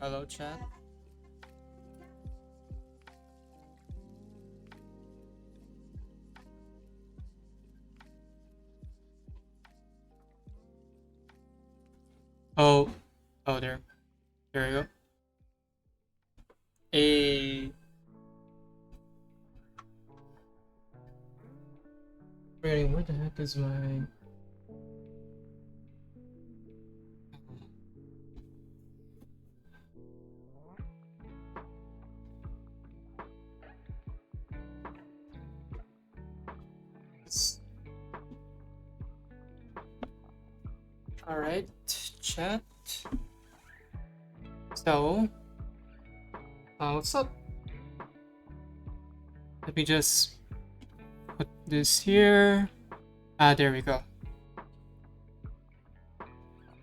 Hello, chat. Oh, there we go. Where the heck is my... Alright, chat. So, what's up? Let me just put this here. There we go.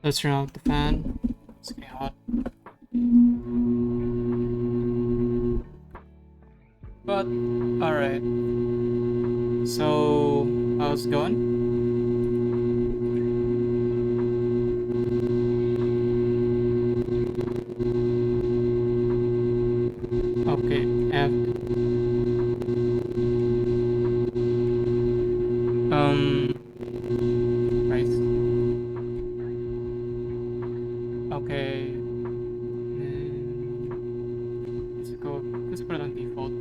Let's turn off the fan. It's getting hot. But, alright. So, how's it going? Okay, right. Okay. Let's put it on default.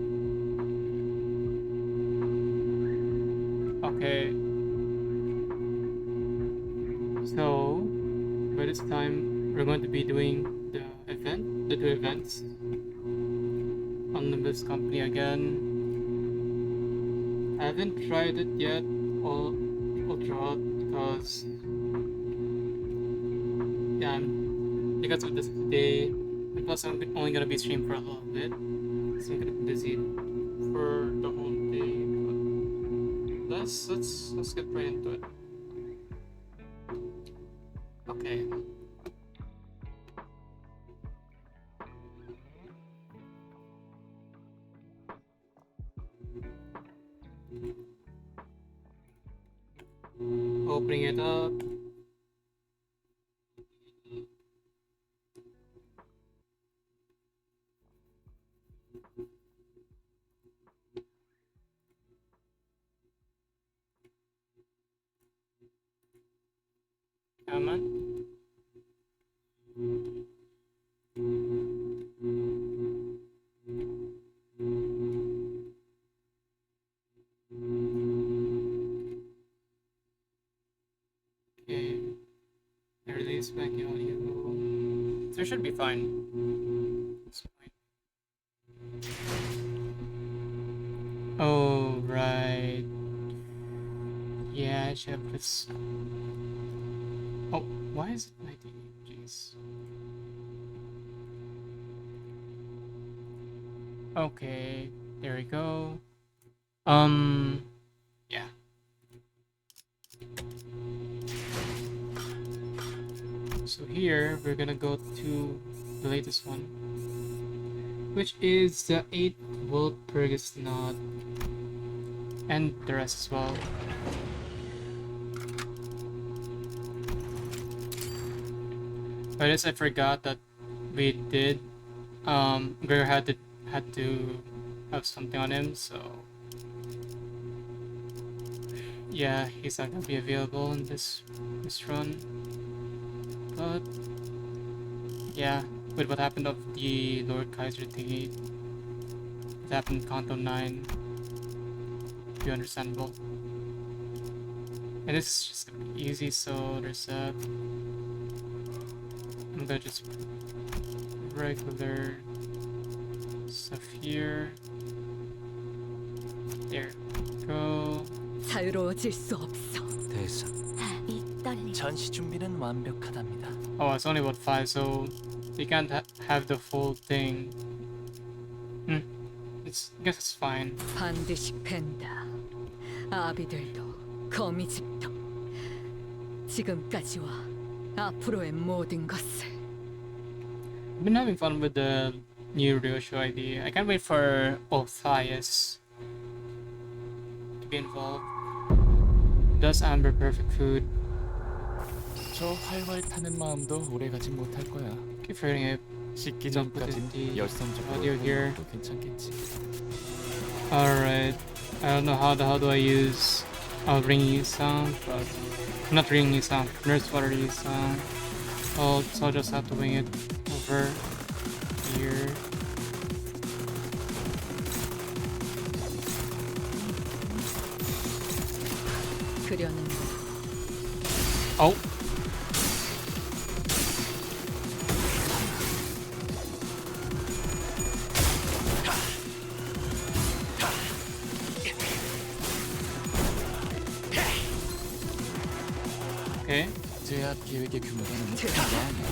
Okay. So, by this time, we're going to be doing the two events on the Bliss Company again. I haven't tried it yet, Ultra, because because of this day, and plus I'm only gonna be streaming for a little bit, so I'm gonna be busy for the whole day. But let's get right into it. Okay. Opening it up. Come on. Okay. Release back the audio. So it should be fine. Oh, right. Yeah, I should have this. Oh, why is it 19? Jeez. Okay, there we go. Yeah. So here we're gonna go to the latest one, which is the 8-volt Pergus Nod, and the rest as well. But as I forgot that we did, Gregor had to have something on him, so yeah, he's not gonna be available in this run. But yeah, with what happened of the Lord Kaiser thingy, what happened in Kanto 9, be understandable. And this is just gonna be easy, so there's that. I'm gonna just put regular stuff here. There we go. 자유로워질 수 없어. 대사, 이 떨림. 전시 준비는 완벽하답니다. Oh, it's only about 5, so you can't have the full thing. I guess it's fine. 반드시 팬다. 아비들도 거미집도 지금까지와 앞으로의 모든 것을. I've been having fun with the new Ryosho ID. I can't wait for Othias to be involved. Does Amber perfect food? 저 활활 타는 마음도 오래가지 못할 거야. Keep forgetting 식기 Don't put 전까진 the 열성적으로 audio here. 하는 것도 괜찮겠지. Alright. I don't know how the hell do I use ringing sound, but not ringing sound, nurse watery sound. So I'll just have to wing it over here. 그려낸 Oh. Okay. 제압 계획의 규모가 너무 큰거 아니야?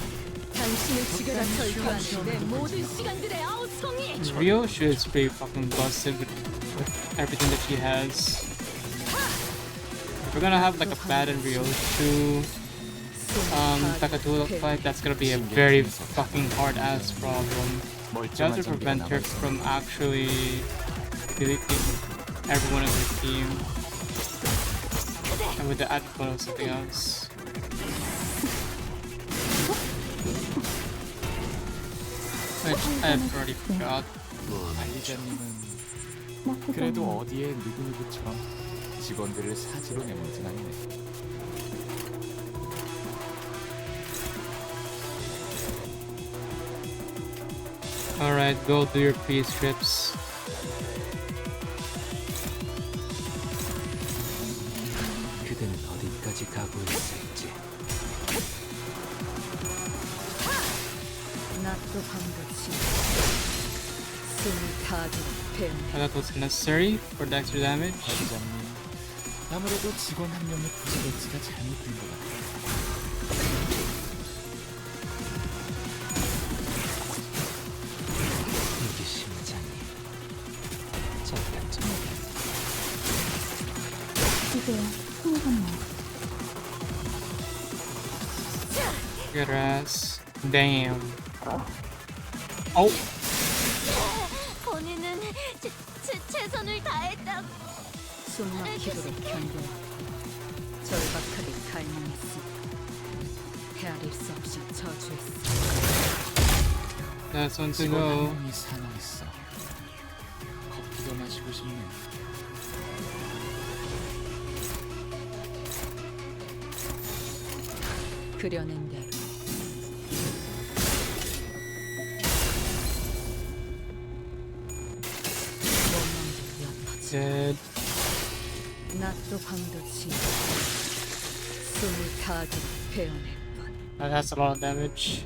당신을 죽여라 절규한 내 모든 시간들의 아우성이. Rio is pretty fucking busted with everything that she has. If we're gonna have like a bad in Rio 2, like a dual fight, that's gonna be a very fucking hard ass problem. You have to prevent her from actually deleting everyone in her team. And with the added bonus of something else. Which I've already forgot. 관리자님은 그래도 어디에 누구누구처럼 직원들을 사지로 내놓진 않네. Alright, go do your pre-strips. 그대는 어디까지 가고 있을지. 낫도 반드시 숨을 다하도록 배운. And that was necessary for the extra damage. 관리자님, 아무래도 직원 한 명의 부재 배치가 잘못된 것 같아요. 여기 심장이 잠깐 좀 Get her ass. Damn. Oh! 본인은 최선을 다했다고. 숨막히도록 견뎌. 절박하게 갈망했으니 헤아릴 수 없이 저주했어. That's one to 직원 한 go. 명이 사망했어. 커피가 마시고 싶네. 그려낸 대로 원망도 엿하지. Dead. 낮도 밤도 지나 숨을 다하도록 배워낼 뿐. That has a lot of damage.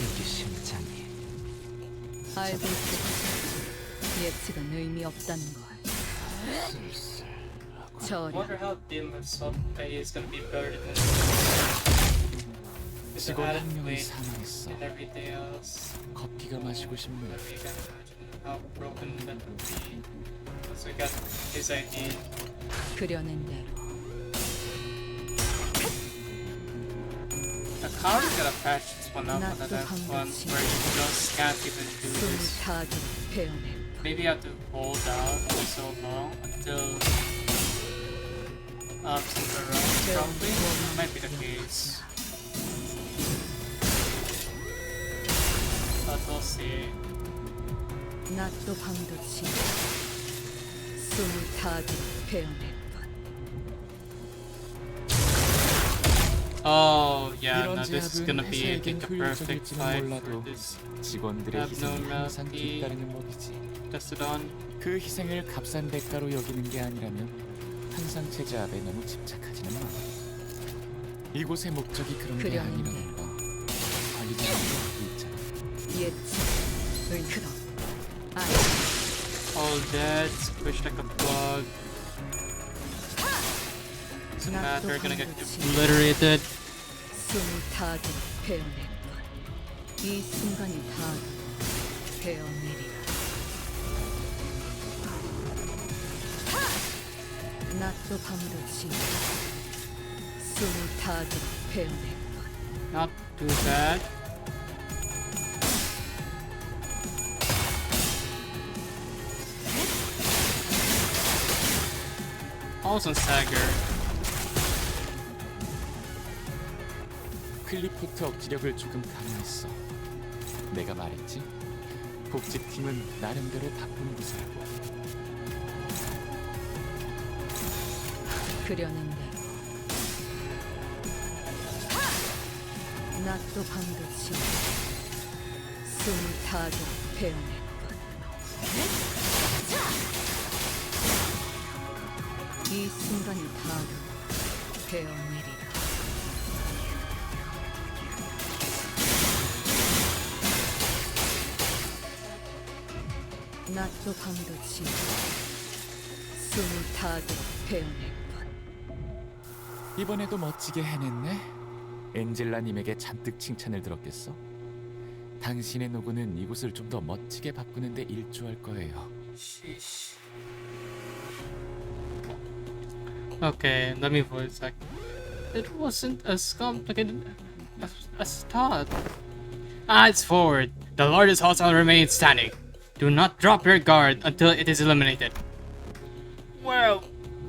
여기 심장이 알고 있겠지. 예측은 의미 없다는 걸. 쓸쓸하고 저려. how dim herself is gonna be better than 직원 한 명이 사망했어. everything else. 커피가 마시고 싶네. We can imagine how broken that would be. So we got his ID. 그려낸 대로 The car got a patch this one up, but that one where you just can't even do 숨을 this. 다하도록 배워낼 뿐. Maybe you have to hold out for so long until things are run properly. That might be the case. But we'll see. 낮도 밤도 지나 숨을 다하도록 배워낼 뿐. Oh yeah, 이런 no, this is gonna 제압은 be like 회사에겐 a perfect 효율적일지는 fight for 몰라도 this. 직원들의 희생이 항상 뒤따르는 법이지. Tested on. 그 희생을 값싼 대가로 여기는 게 아니라면 한상체 제압에 너무 집착하지는 마. 이곳의 목적이 그런 게 그려낸 아니라는 거 관리자님도 알고 있잖아. 예측, 그럼 알. All dead, squished like a bug. So bad, they're gonna get obliterated. 숨을 다하도록 배워낼 뿐. 이 순간이 다하도록 배워내리라. 낮도 밤도 지나 숨을 다하도록 배워낼 뿐. Not too bad. Also stagger. 클리포트 억지력을 조금 강화했어. 내가 말했지. 복직팀은 나름대로 바쁜 부서라고. 그려낸 대로 낮도 밤도 지나 숨을 다하도록 베어냈군. 이 순간을 다하도록 베어내리라. 낮도 밤도 지나 숨을 다하도록 베어냈군. 이번에도 멋지게 해냈네. 엔젤라님에게 잔뜩 칭찬을 들었겠어? 당신의 노고는 이곳을 좀 더 멋지게 바꾸는데 일조할 거예요. Okay, let me voice act. It wasn't as complicated as thought. Eyes forward. The largest hostile remains standing. Do not drop your guard until it is eliminated. Well,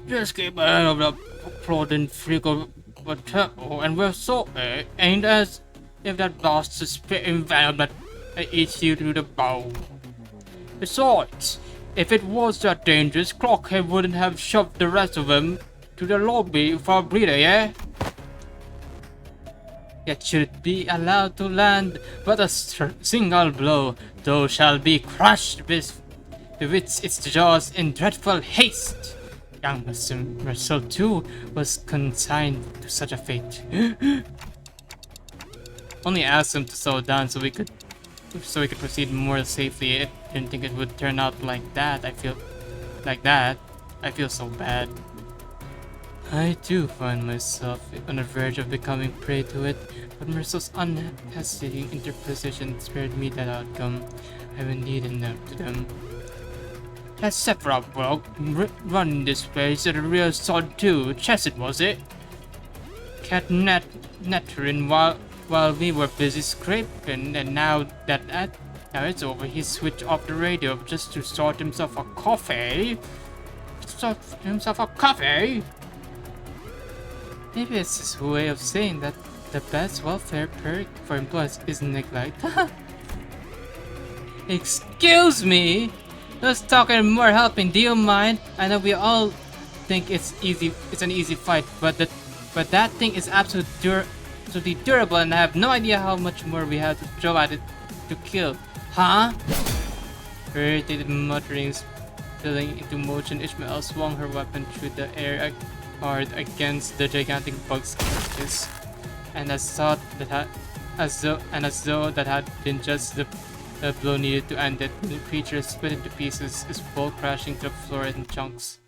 just keep ahead of the prodding freak of a temple, and we're so ain't as if that bastard spitting venom that eats you through the bone. Besides, if it was that dangerous, Clockhead wouldn't have shoved the rest of them to the lobby for a breather, yeah? Yet should be allowed to land but a single blow, though shall be crushed with its jaws in dreadful haste. Young Russell too was consigned to such a fate. Only asked him to slow down so we could proceed more safely. I didn't think it would turn out like that. I feel so bad. I do find myself on the verge of becoming prey to it, but Mercer's unhesitating interposition spared me that outcome. I've been leading them to them. That Sephiroth broke running this place at a real sod too. Chesed, was it? Cat nattering while we were busy scraping, and now it's over, he switched off the radio just to start himself a coffee. Maybe it's his way of saying that the best welfare perk for employees is neglect. Excuse me? Less talking and more helping, do you mind? I know we all think it's an easy fight, but that thing is absolutely durable, and I have no idea how much more we have to throw at it to kill. Huh? Irritated mutterings filling into motion, Ishmael swung her weapon through the air hard against the gigantic bug's carcass, and as though that had been just the blow needed to end it, the creature split into pieces, its bulk crashing to the floor in chunks.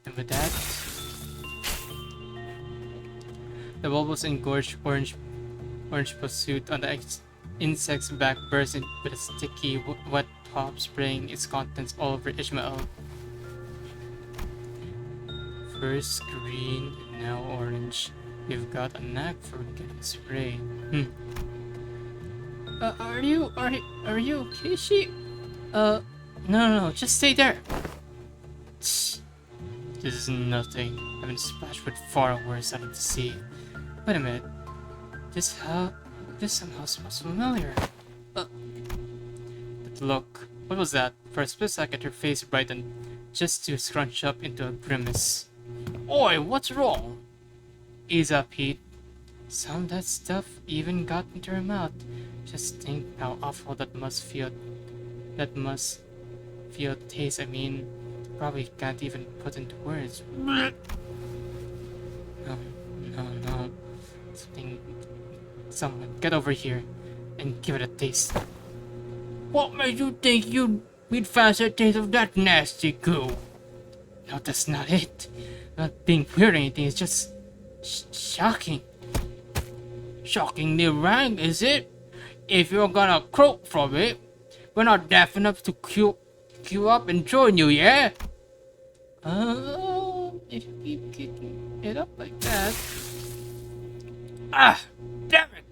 And with that, the bulbous engorged orange pursuit on the insect's back burst with a sticky, wet pop, spraying its contents all over Ishmael. First green, now orange. You've got a knack for getting sprayed. Are you okay, she? No, just stay there. This is nothing. I've been splashed with far worse out of the sea. Wait a minute. This somehow smells familiar. But look, what was that? For a split second, her face brightened, just to scrunch up into a grimace. Oi, what's wrong? Ease up, Pete. Some of that stuff even got into her mouth. Just think how awful that must feel. Taste. I mean, probably can't even put into words. No. Someone get over here and give it a taste. What made you think we'd fancy a taste of that nasty goo? No, that's not it. Not being weird or anything. It's just shocking. Shockingly rank, is it? If you're gonna croak from it, we're not deaf enough to queue up and join you, yeah? If you keep kicking it up like that. Ah, damn it!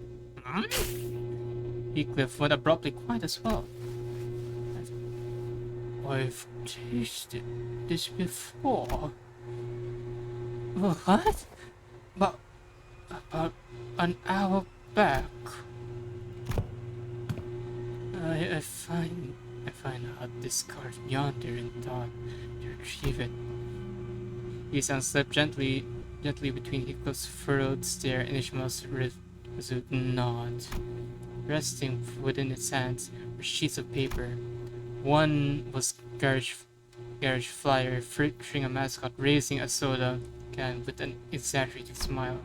Heathcliff went abruptly quiet as well. I've tasted this before. What? But about an hour back. I find out this card yonder and thought to retrieve it. Isan slipped gently between Hiko's furrowed stare and Ishmael's resolute nod. Resting within its hands were sheets of paper. One was garage flyer featuring a mascot raising a soda can with an exaggerated smile,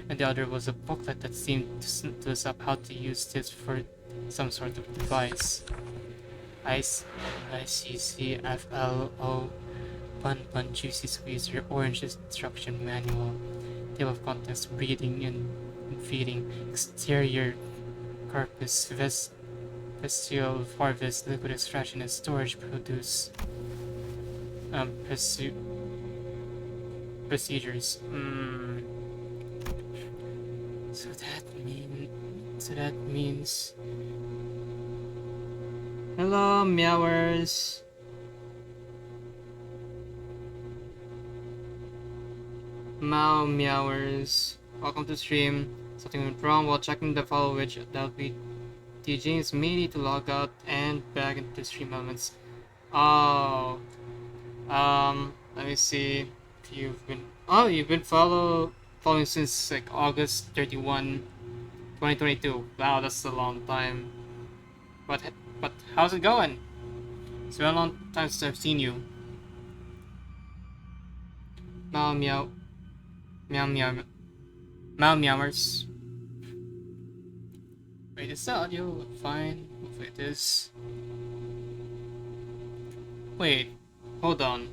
and the other was a booklet that seemed to us up how to use this for some sort of device. ICCFLO Bun Bun Juicy Squeezer Orange Instruction Manual. Table of contents: breeding and feeding, exterior carcass, bestial harvest, liquid extraction and storage produce. Procedures. So that means. Hello, meowers. Meowers. Welcome to stream. Something went wrong while checking the follow, which that'll be DJ's may to log out and back into stream elements. Oh. Let me see if you've been following since like August 31, 2022. Wow, that's a long time. But how's it going? It's been a long time since I've seen you. Meow meow. Meow meow. Meow meowers. Wait, is the audio fine? Hopefully it is. Wait, hold on.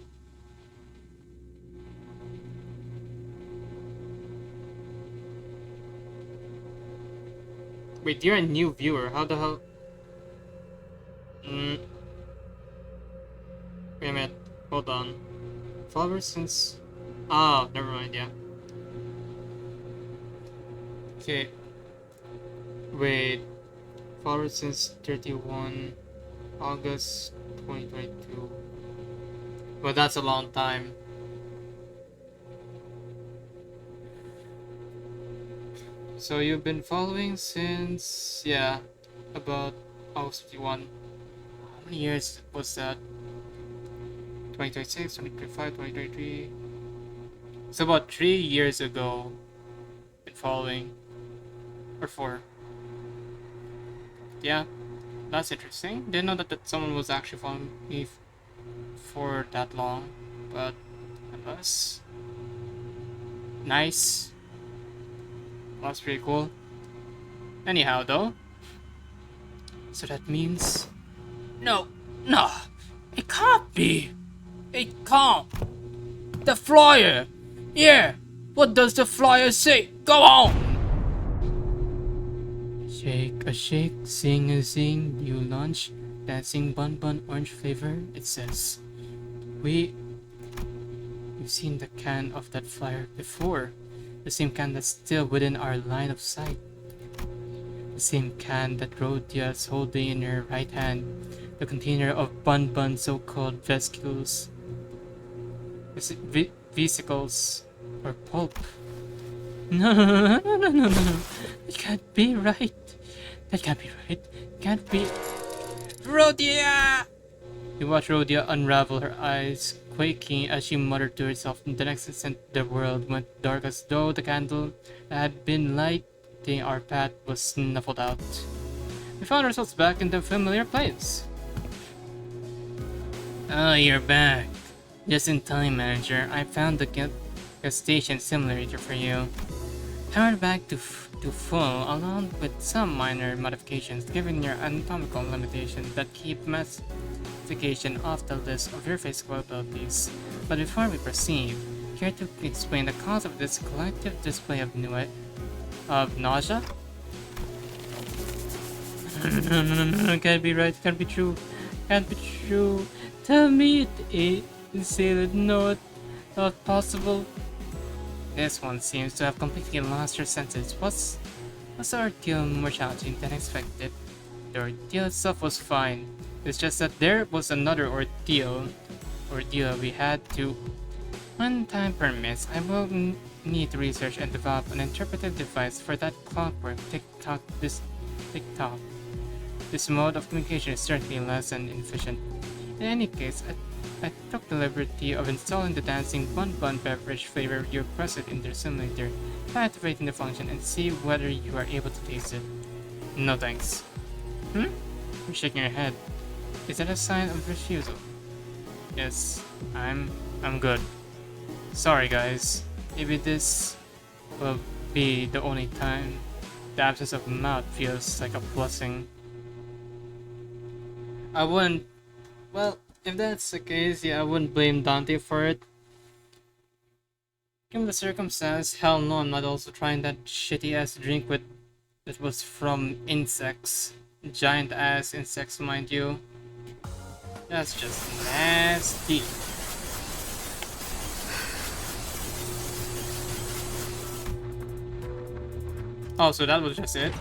Wait, you're a new viewer. How the hell? Wait a minute. Hold on. Followers since. Oh, never mind. Yeah. Okay. Wait. Followers since 31 August 2022. Well, that's a long time. So you've been following since, yeah, about August 51. How many years was that? 2026, 2025, 2023. It's about 3 years ago. Been following. Or 4. Yeah, that's interesting. Didn't know that someone was actually following me for that long. But nonetheless, nice. That's pretty cool. Anyhow, though. So that means... No, it can't be. It can't. The flyer. Yeah, what does the flyer say? Go on. Shake a shake, sing a sing, new lunch, dancing bun bun, orange flavor. It says, We've seen the can of that flyer before. The same can that's still within our line of sight. The same can that Rhodia is holding in her right hand. The container of bun bun so-called vesicles. Vesicles. Or pulp. No. It can't be right. That can't be right. Can't be. Rhodia! You watch Rhodia unravel, her eyes quaking as she muttered to herself. In the next instant, the world went dark as though the candle that had been lighting our path was snuffled out. We found ourselves back in the familiar place. Oh, you're back. Just in time, manager. I found the gas station simulator for you. Powered back to full, along with some minor modifications, given your anatomical limitations that keep massification off the list of your physical abilities. But before we proceed, care to explain the cause of this collective display of nausea? No, can't be right, can't be true, can't be true. Tell me it ain't. Say that no, not possible. This one seems to have completely lost her senses. Was the ordeal more challenging than expected? The ordeal itself was fine. It's just that there was another ordeal we had to. When time permits, I will need to research and develop an interpretive device for that clockwork tick-tock. This mode of communication is certainly less than efficient. In any case, I took the liberty of installing the dancing bun beverage flavor you requested in their simulator by activating the function and see whether you are able to taste it. No thanks. Hmm? You're shaking your head. Is that a sign of refusal? Yes, I'm good. Sorry guys. Maybe this will be the only time the absence of mouth feels like a blessing. I wouldn't. Well, if that's the case, yeah, I wouldn't blame Dante for it. Given the circumstance, hell no, I'm not also trying that shitty ass drink with that was from insects. Giant ass insects, mind you. That's just nasty. Oh, so that was just it?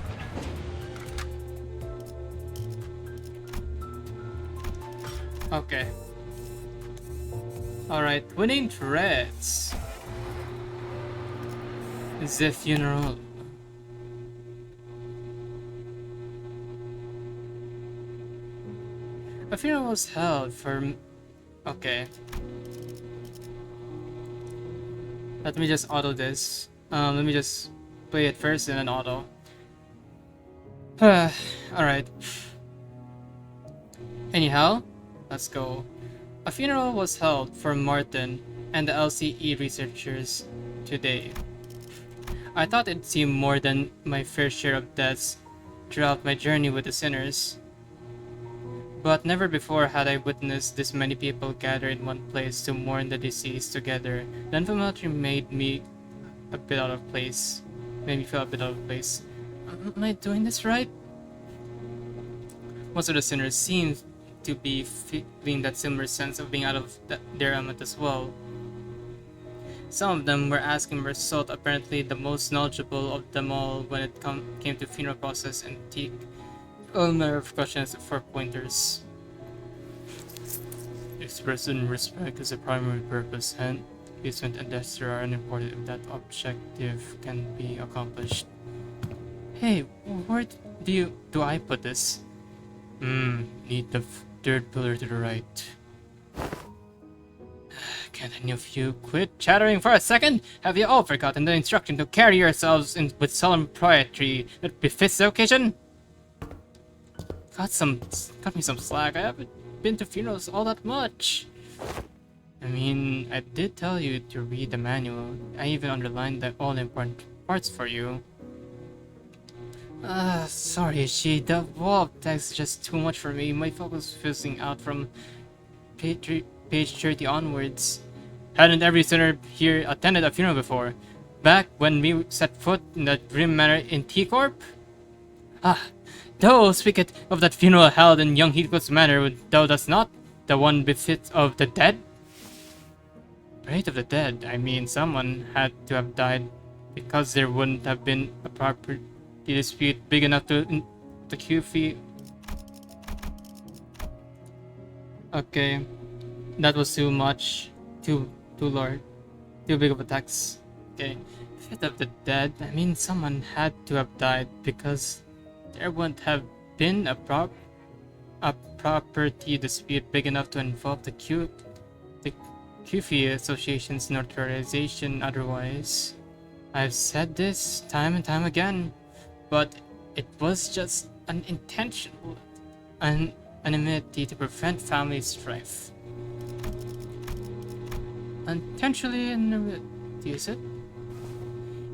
Okay. Alright, winning threads. The funeral. A funeral was held for... Okay. Let me just auto this. Let me just play it first and then auto. Alright. Anyhow, let's go. A funeral was held for Martin and the LCE researchers today. I thought it'd seem more than my fair share of deaths throughout my journey with the sinners. But never before had I witnessed this many people gather in one place to mourn the deceased together. The unfamiliarity made me a bit out of place. Made me feel a bit out of place. Am I doing this right? Most of the sinners seemed to be feeling that similar sense of being out of their element as well. Some of them were asking Mersault, apparently the most knowledgeable of them all when it came to funeral process and teak. All manner of questions for pointers. Expressing respect is a primary purpose, and basement and Dexter are unimportant if that objective can be accomplished. Hey, where do I put this? Need the third pillar to the right. Can any of you quit chattering for a second? Have you all forgotten the instruction to carry yourselves with solemn propriety that befits the occasion? Cut me some slack. I haven't been to funerals all that much. I mean, I did tell you to read the manual. I even underlined the all important parts for you. Sorry, the wall of text is just too much for me. My focus fizzing out from page 30 onwards. Hadn't every sinner here attended a funeral before? Back when we set foot in the grim manor in T-Corp? Though speak it of that funeral held in young Heathcliff's manor, though that's not the one befit of the dead? Right of the dead, I mean someone had to have died because there wouldn't have been a property dispute big enough to queue fee. Okay, that was too much, too big of a tax. Okay, fit of the dead, I mean someone had to have died because there wouldn't have been a property dispute big enough to involve the QFE Association's notarization otherwise. I've said this time and time again, but it was just an intentional anonymity to prevent family strife. Intentionally anonymity, is it?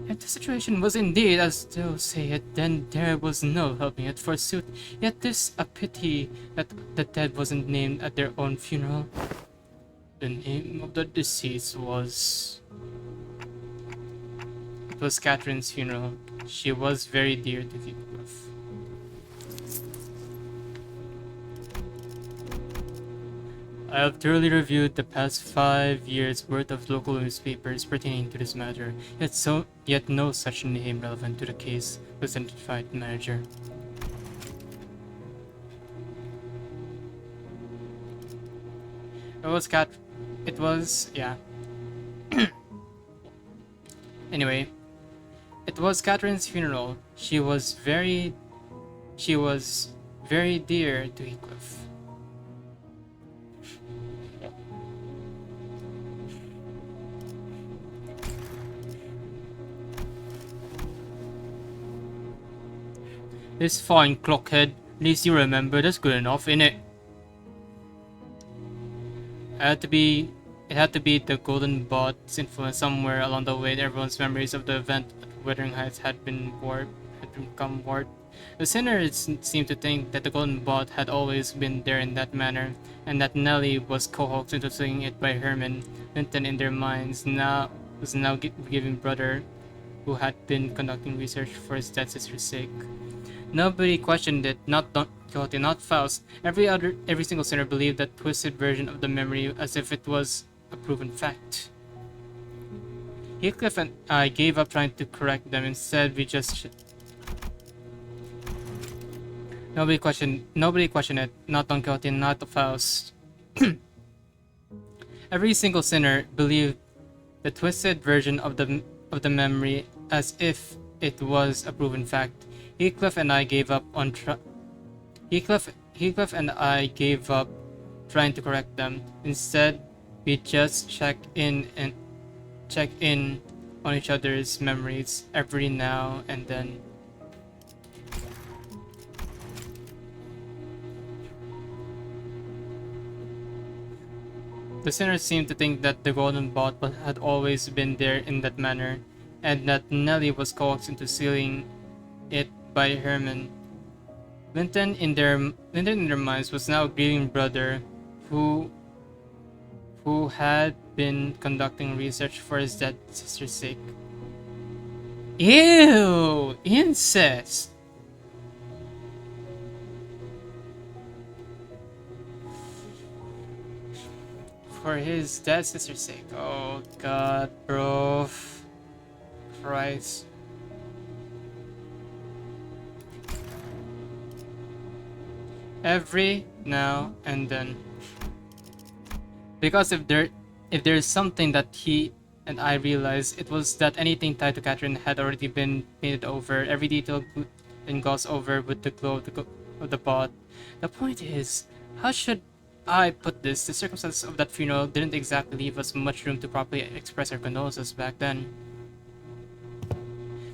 If the situation was indeed as they'll say it, then there was no helping it, forsooth. Yet 'tis a pity that the dead wasn't named at their own funeral. The name of the deceased was... It was Catherine's funeral. She was very dear to Heathcliff. I have thoroughly reviewed the past 5 years' worth of local newspapers pertaining to this matter, yet no such name relevant to the case was identified, manager. It was yeah. Anyway, it was Catherine's funeral. She was very dear to Heathcliff. It's fine, Clockhead. At least you remember. That's good enough, innit? It had to be. It had to be the Golden Bot's influence somewhere along the way. Everyone's memories of the event at Wuthering Heights had become warped. The sinners seemed to think that the Golden Bot had always been there in that manner, and that Nellie was coaxed into seeing it by Herman. Linton, in their minds, was now giving brother, who had been conducting research for his dead sister's sake. Nobody questioned it, not Don Quixote, not Faust. Every single sinner believed that twisted version of the memory as if it was a proven fact. Heathcliff and I gave up trying to correct them. Instead, we just nobody questioned it, not Don Quixote, not Faust. Every single sinner believed the twisted version of the memory as if it was a proven fact. Heathcliff and I gave up trying to correct them. Instead, we just check in on each other's memories every now and then. The sinners seemed to think that the Golden Bot had always been there in that manner, and that Nellie was coaxed into sealing it by Herman. Linton in their minds was now a grieving brother who had been conducting research for his dead sister's sake. Ew! Incest! For his dead sister's sake. Oh god, bro. Christ. Every now and then. Because if there's something that he and I realized, it was that anything tied to Catherine had already been painted over, every detail and glossed over with the glow of the bot. The point is, how should I put this? The circumstances of that funeral didn't exactly leave us much room to properly express our condolences back then.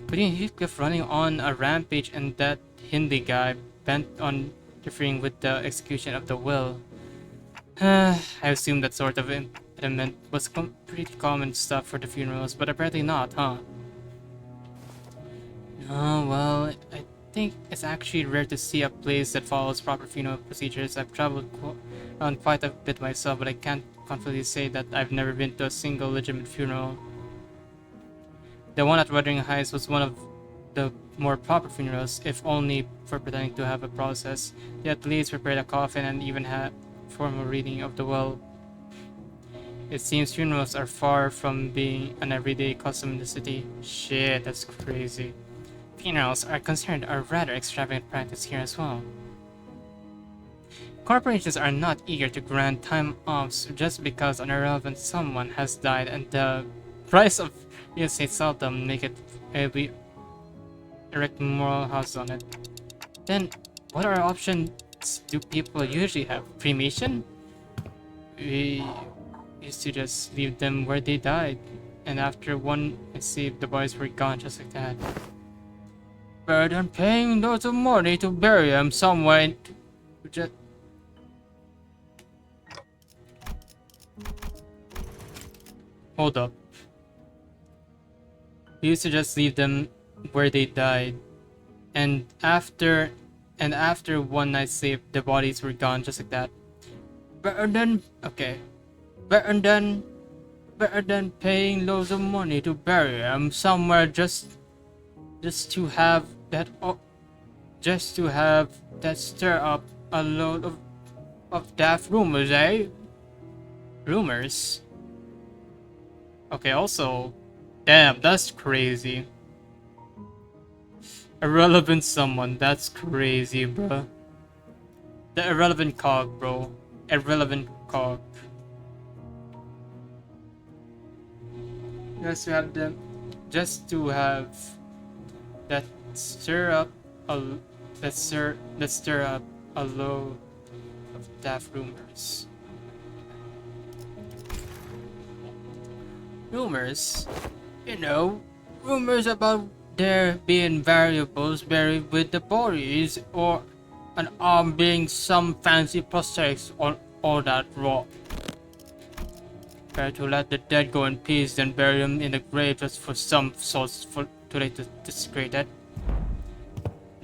Between Heathcliff running on a rampage and that Hindi guy bent on interfering with the execution of the will, I assumed that sort of impediment was pretty common stuff for the funerals, but apparently not, huh? Oh, well, I think it's actually rare to see a place that follows proper funeral procedures. I've traveled around quite a bit myself, but I can't confidently say that I've never been to a single legitimate funeral. The one at Wuthering Heights was one of the more proper funerals, if only for pretending to have a process. They at least prepared a coffin and even had formal reading of the will. It seems funerals are far from being an everyday custom in the city. Shit, that's crazy. Funerals are considered a rather extravagant practice here as well. Corporations are not eager to grant time offs just because an irrelevant someone has died, and the price of real estate seldom make it we erect moral houses on it. Then, what other options do people usually have? Cremation? We used to just leave them where they died, and after one received, the bodies were gone just like that. Better than paying loads of money to bury them somewhere. Just hold up. We used to just leave them where they died, and after one night's sleep, the bodies were gone just like that. Better than paying loads of money to bury them somewhere just to have that stir up a load of daft rumors, eh? Rumors. Okay, also, damn, that's crazy. Irrelevant someone, that's crazy, bro. The irrelevant cog, bro. Irrelevant cog. Yes, we have them just to have that stir up a that stir up a load of daft rumors. Rumors? You know, rumors about there being variables buried with the bodies, or an arm being some fancy prosthetics, or all that rot. Better to let the dead go in peace than bury them in the grave just for some souls for today to discredit it.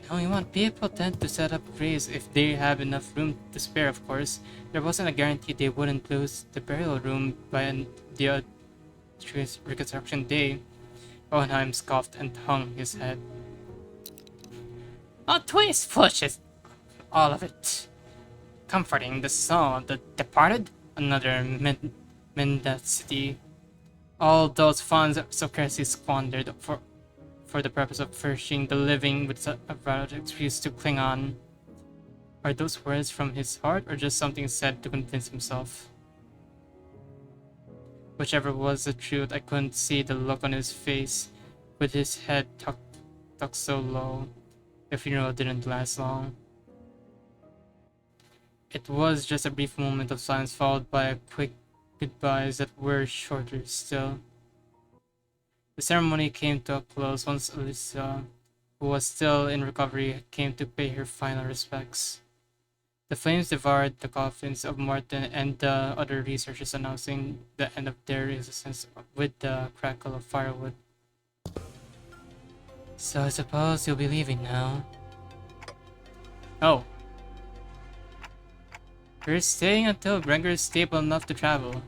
Now you want people tend to set up graves if they have enough room to spare, of course. There wasn't a guarantee they wouldn't lose the burial room by the reconstruction day. Owenheim scoffed and hung his head. A twist pushes all of it. Comforting the soul of the departed, another mendacity. All those funds so carelessly squandered for the purpose of furnishing the living with a valid excuse to cling on. Are those words from his heart or just something said to convince himself? Whichever was the truth, I couldn't see the look on his face with his head tucked so low. The funeral didn't last long. It was just a brief moment of silence followed by a quick goodbyes that were shorter still. The ceremony came to a close once Alyssa, who was still in recovery, came to pay her final respects. The flames devoured the coffins of Martin and the other researchers, announcing the end of their existence with the crackle of firewood. So I suppose you'll be leaving now. Oh. You're staying until Gregor is stable enough to travel.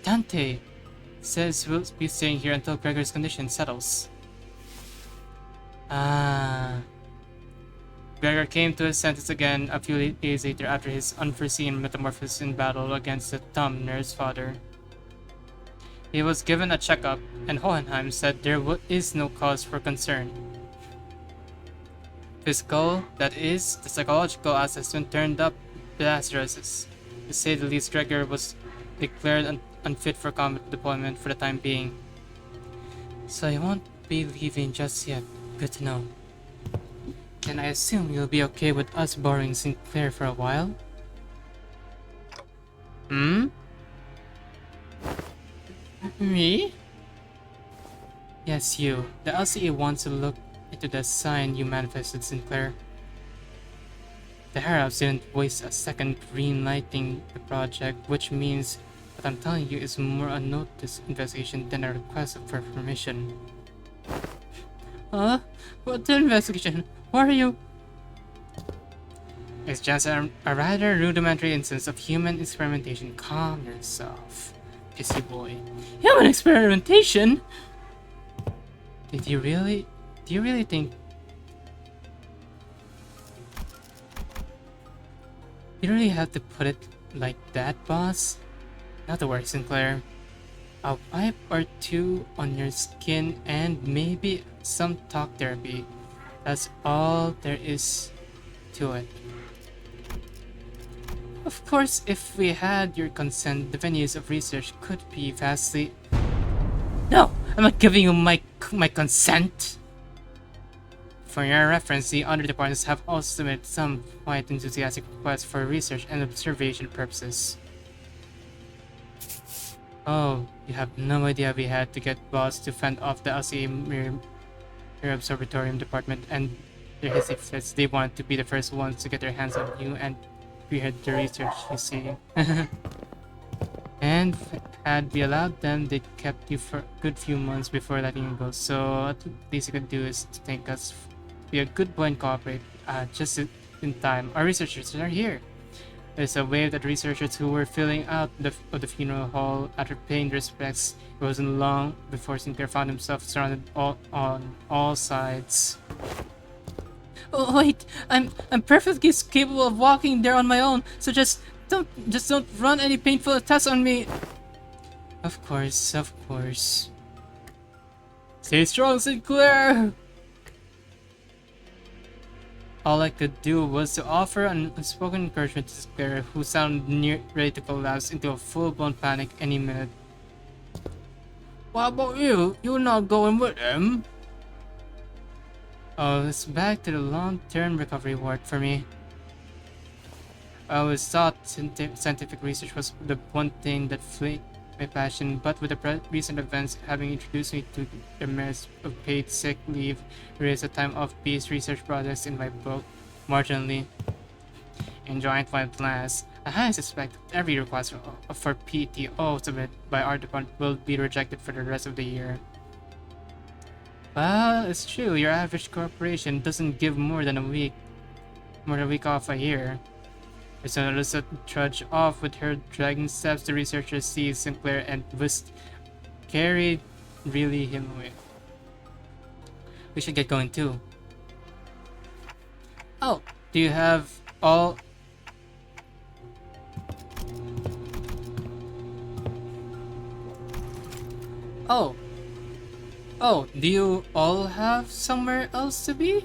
Dante says we'll be staying here until Gregor's condition settles. Ah. Gregor came to his senses again a few days later after his unforeseen metamorphosis in battle against the dumb nurse father. He was given a checkup, and Hohenheim said there is no cause for concern. Physical, that is, the psychological assessment turned up disastrous. To say the least, Gregor was declared unfit for combat deployment for the time being. So you won't be leaving just yet. Good to know. Then I assume you'll be okay with us borrowing Sinclair for a while? Hmm? Me? Yes, you. The LCA wants to look into the sign you manifested, Sinclair. The Harabs didn't waste a second green-lighting the project, which means what I'm telling you is more a notice investigation than a request for permission. Huh? What the investigation? What are you? It's just a rather rudimentary instance of human experimentation. Calm yourself, pissy boy. Human experimentation? Do you really think... You really have to put it like that, boss? Not to worry, Sinclair. A wipe or two on your skin and maybe some talk therapy. That's all there is to it. Of course, if we had your consent, the venues of research could be vastly... No! I'm not giving you my consent! For your reference, the other departments have also submitted some quite enthusiastic requests for research and observation purposes. Oh, you have no idea we had to get boss to fend off the LCA Mirror Observatorium department and their hissy fits. They wanted to be the first ones to get their hands on you and spearhead the research, you see. And had we allowed them, they kept you for a good few months before letting you go. So what the least you could do is to thank us, be a good boy and cooperate. Just in time. Our researchers are here. There's a wave that researchers who were filling out the funeral hall after paying their respects. It wasn't long before Sinclair found himself surrounded on all sides. Oh wait, I'm perfectly capable of walking there on my own. So just don't run any painful tests on me. Of course. Stay strong, Sinclair. All I could do was to offer an unspoken encouragement to Sinclair, who sounded near ready to collapse into a full-blown panic any minute. What about you? You're not going with him? Oh, it's back to the long-term recovery ward for me. I always thought scientific research was the one thing that flamed my passion, but with the recent events having introduced me to the merits of paid sick leave, raised the time of peace research projects in my book marginally. Enjoying my plans, I highly suspect that every request for PTO submitted by our department will be rejected for the rest of the year. Well, it's true, your average corporation doesn't give more than a week off a year. As Alyssa trudged off with her dragging steps, the researchers see Sinclair and Wist carried really him away. We should get going too. Oh, do you have all... Oh. Oh, do you all have somewhere else to be?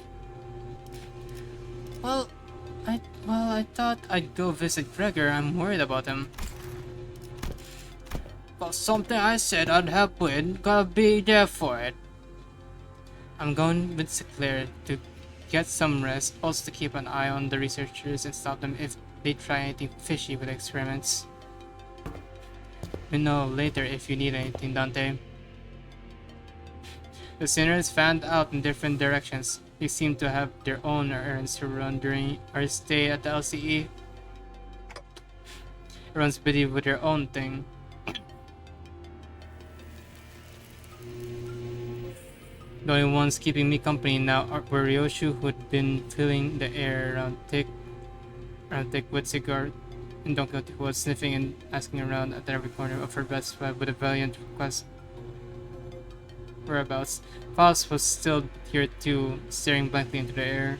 Well, I thought I'd go visit Gregor. I'm worried about him. Well, something I said I'd help with, gotta be there for it. I'm going with Sinclair to get some rest, also to keep an eye on the researchers and stop them if they try anything fishy with experiments. You'll know later if you need anything, Dante. The sinners fanned out in different directions. They seem to have their own errands to run during our stay at the LCE. Everyone's busy with their own thing. The only ones keeping me company now were Ryoshu, who'd been filling the air around thick with cigar, and Don Quixote, who was sniffing and asking around at every corner of her best friend with a valiant request whereabouts. Faust was still here too, staring blankly into the air.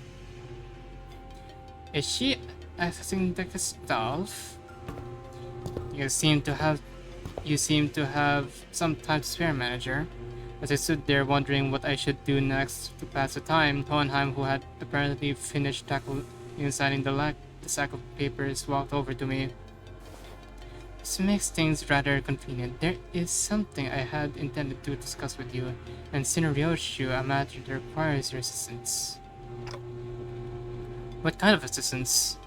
Is she accessing the stuff? You seem to have some time to spare, manager. As I stood there wondering what I should do next to pass the time, Hohenheim, who had apparently finished tackling inside the sack of papers, walked over to me. This makes things rather convenient. There is something I had intended to discuss with you, and Ryoshu, a matter that requires your assistance. What kind of assistance?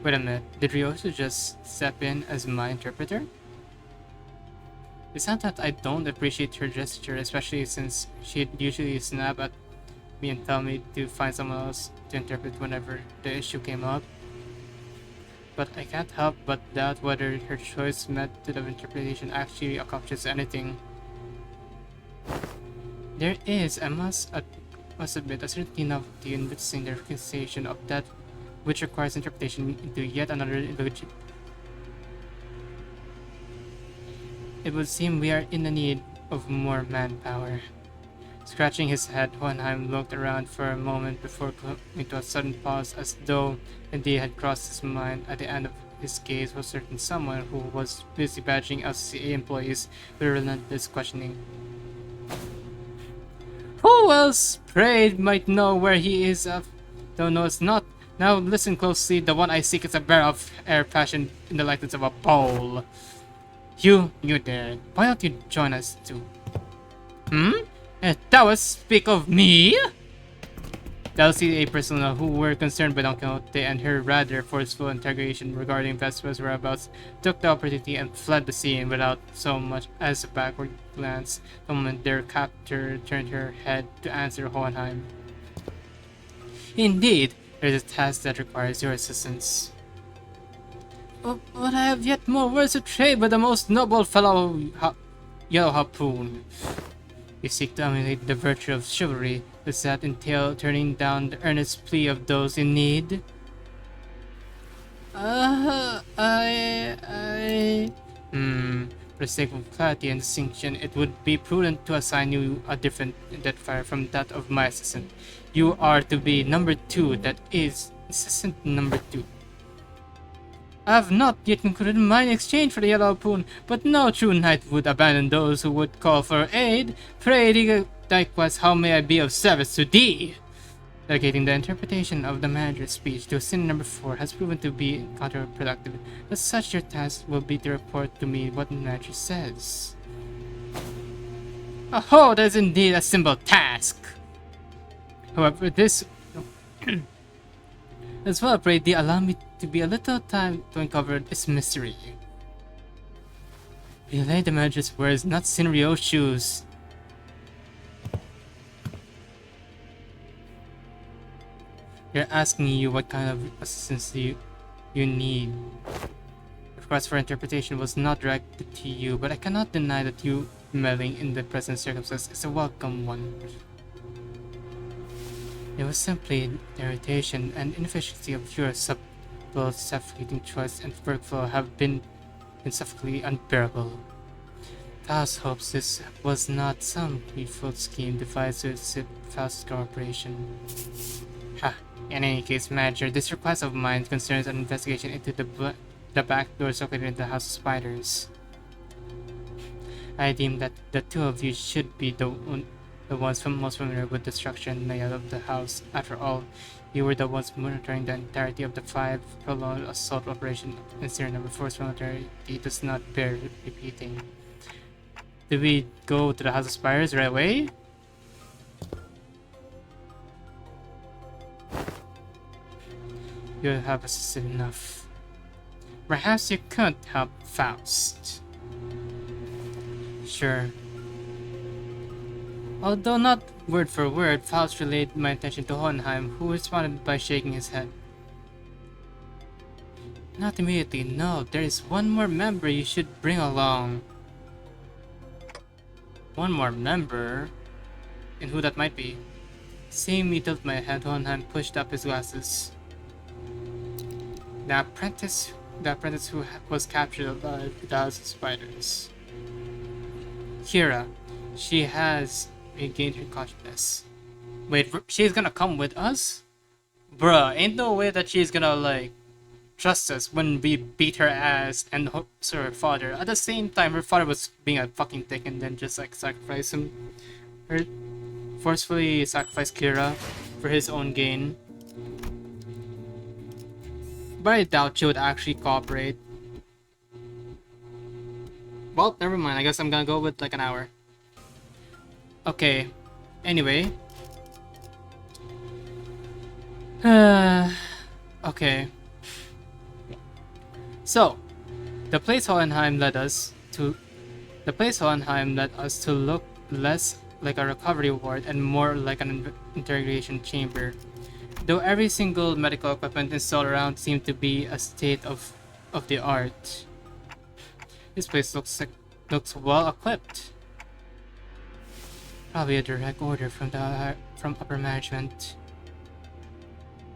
Wait a minute, did Ryoshu just step in as my interpreter? It's not that I don't appreciate her gesture, especially since she'd usually snap at me and tell me to find someone else to interpret whenever the issue came up. But I can't help but doubt whether her choice method of interpretation actually accomplishes anything. There is, I must admit, a certain novelty in witnessing the reconciliation of that which requires interpretation into yet another illogic. It would seem we are in the need of more manpower. Scratching his head, Hohenheim looked around for a moment before coming to a sudden pause, as though a idea had crossed his mind. At the end of his gaze was certain someone who was busy badgering LCA employees with relentless questioning. Who else, pray, might know where he is? Though no, it's not. Now listen closely. The one I seek is a barrel of air fashioned in the likeness of a bowl. You there. Why don't you join us too? That was speak of me? The LCA personnel who were concerned by Don Quixote and her rather forceful interrogation regarding Vespa's whereabouts took the opportunity and fled the scene without so much as a backward glance the moment their captor turned her head to answer Hohenheim. Indeed, there is a task that requires your assistance. But I have yet more words to trade with the most noble fellow Yellow Harpoon. You seek to emulate the virtue of chivalry. Does that entail turning down the earnest plea of those in need? For the sake of clarity and distinction, it would be prudent to assign you a different identifier from that of my assistant. You are to be number 2, that is, assistant number 2. I have not yet concluded mine exchange for the Yellow Harpoon, but no true knight would abandon those who would call for aid. Pray, likewise, how may I be of service to thee? Delegating the interpretation of the manager's speech to Sin number 4 has proven to be counterproductive. As such, your task will be to report to me what the manager says. Oh, that is indeed a simple task. However, this as well, Brady, allow me to be a little time to uncover this mystery. Relay the manager's words, not Sinrio's shoes. They're asking you what kind of assistance you need. The request for interpretation was not directed to you, but I cannot deny that you meddling in the present circumstance is a welcome one. It was simply the irritation and inefficiency of your subtle, suffocating choice and workflow have been insufferably unbearable. Faust hopes this was not some evil scheme devised to suit Faust's cooperation. Ha! In any case, Manager, this request of mine concerns an investigation into the back doors located in the House of Spiders. I deem that the two of you should be the ones most familiar with the structure and layout of the house. After all, you were the ones monitoring the entirety of the 5 prolonged assault operation, and Sierra Number 4's familiarity does not bear repeating. Do we go to the House of Spiders right away? You have assisted enough. Perhaps you could help Faust. Sure. Although not word for word, Faust relayed my attention to Hohenheim, who responded by shaking his head. Not immediately, no. There is one more member you should bring along. One more member? And who that might be? Seeing me tilt my head, Hohenheim pushed up his glasses. The apprentice who was captured alive in the House of Spiders. Kira. She has regained her consciousness. Wait, she's gonna come with us? Bruh, ain't no way that she's gonna, like, trust us when we beat her ass and her father. At the same time, her father was being a fucking dick and then just, like, sacrifice him. Her forcefully sacrifice Kira for his own gain. But I doubt she would actually cooperate. Well, never mind. I guess I'm gonna go with like an hour. Okay. Anyway. Okay. So, the place Hohenheim led us to look less like a recovery ward and more like an interrogation chamber. Though every single medical equipment installed around seemed to be a state of the art. This place looks well equipped. Probably a direct order from upper management.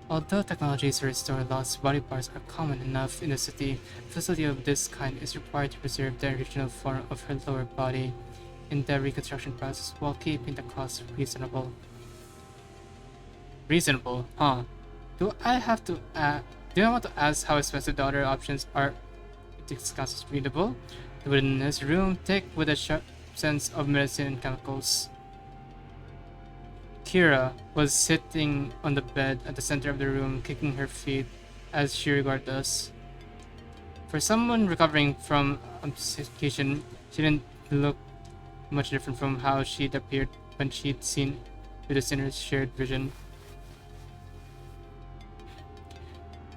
Although technologies to restore lost body parts are common enough in the city, a facility of this kind is required to preserve the original form of her lower body in the reconstruction process while keeping the cost reasonable. Reasonable, huh? Do I want to ask how expensive the other options are? Discuss readable. The witness room thick with a sharp sense of medicine and chemicals. Kira was sitting on the bed at the center of the room, kicking her feet as she regarded us. For someone recovering from obsession, she didn't look much different from how she'd appeared when she'd seen with the sinner's shared vision.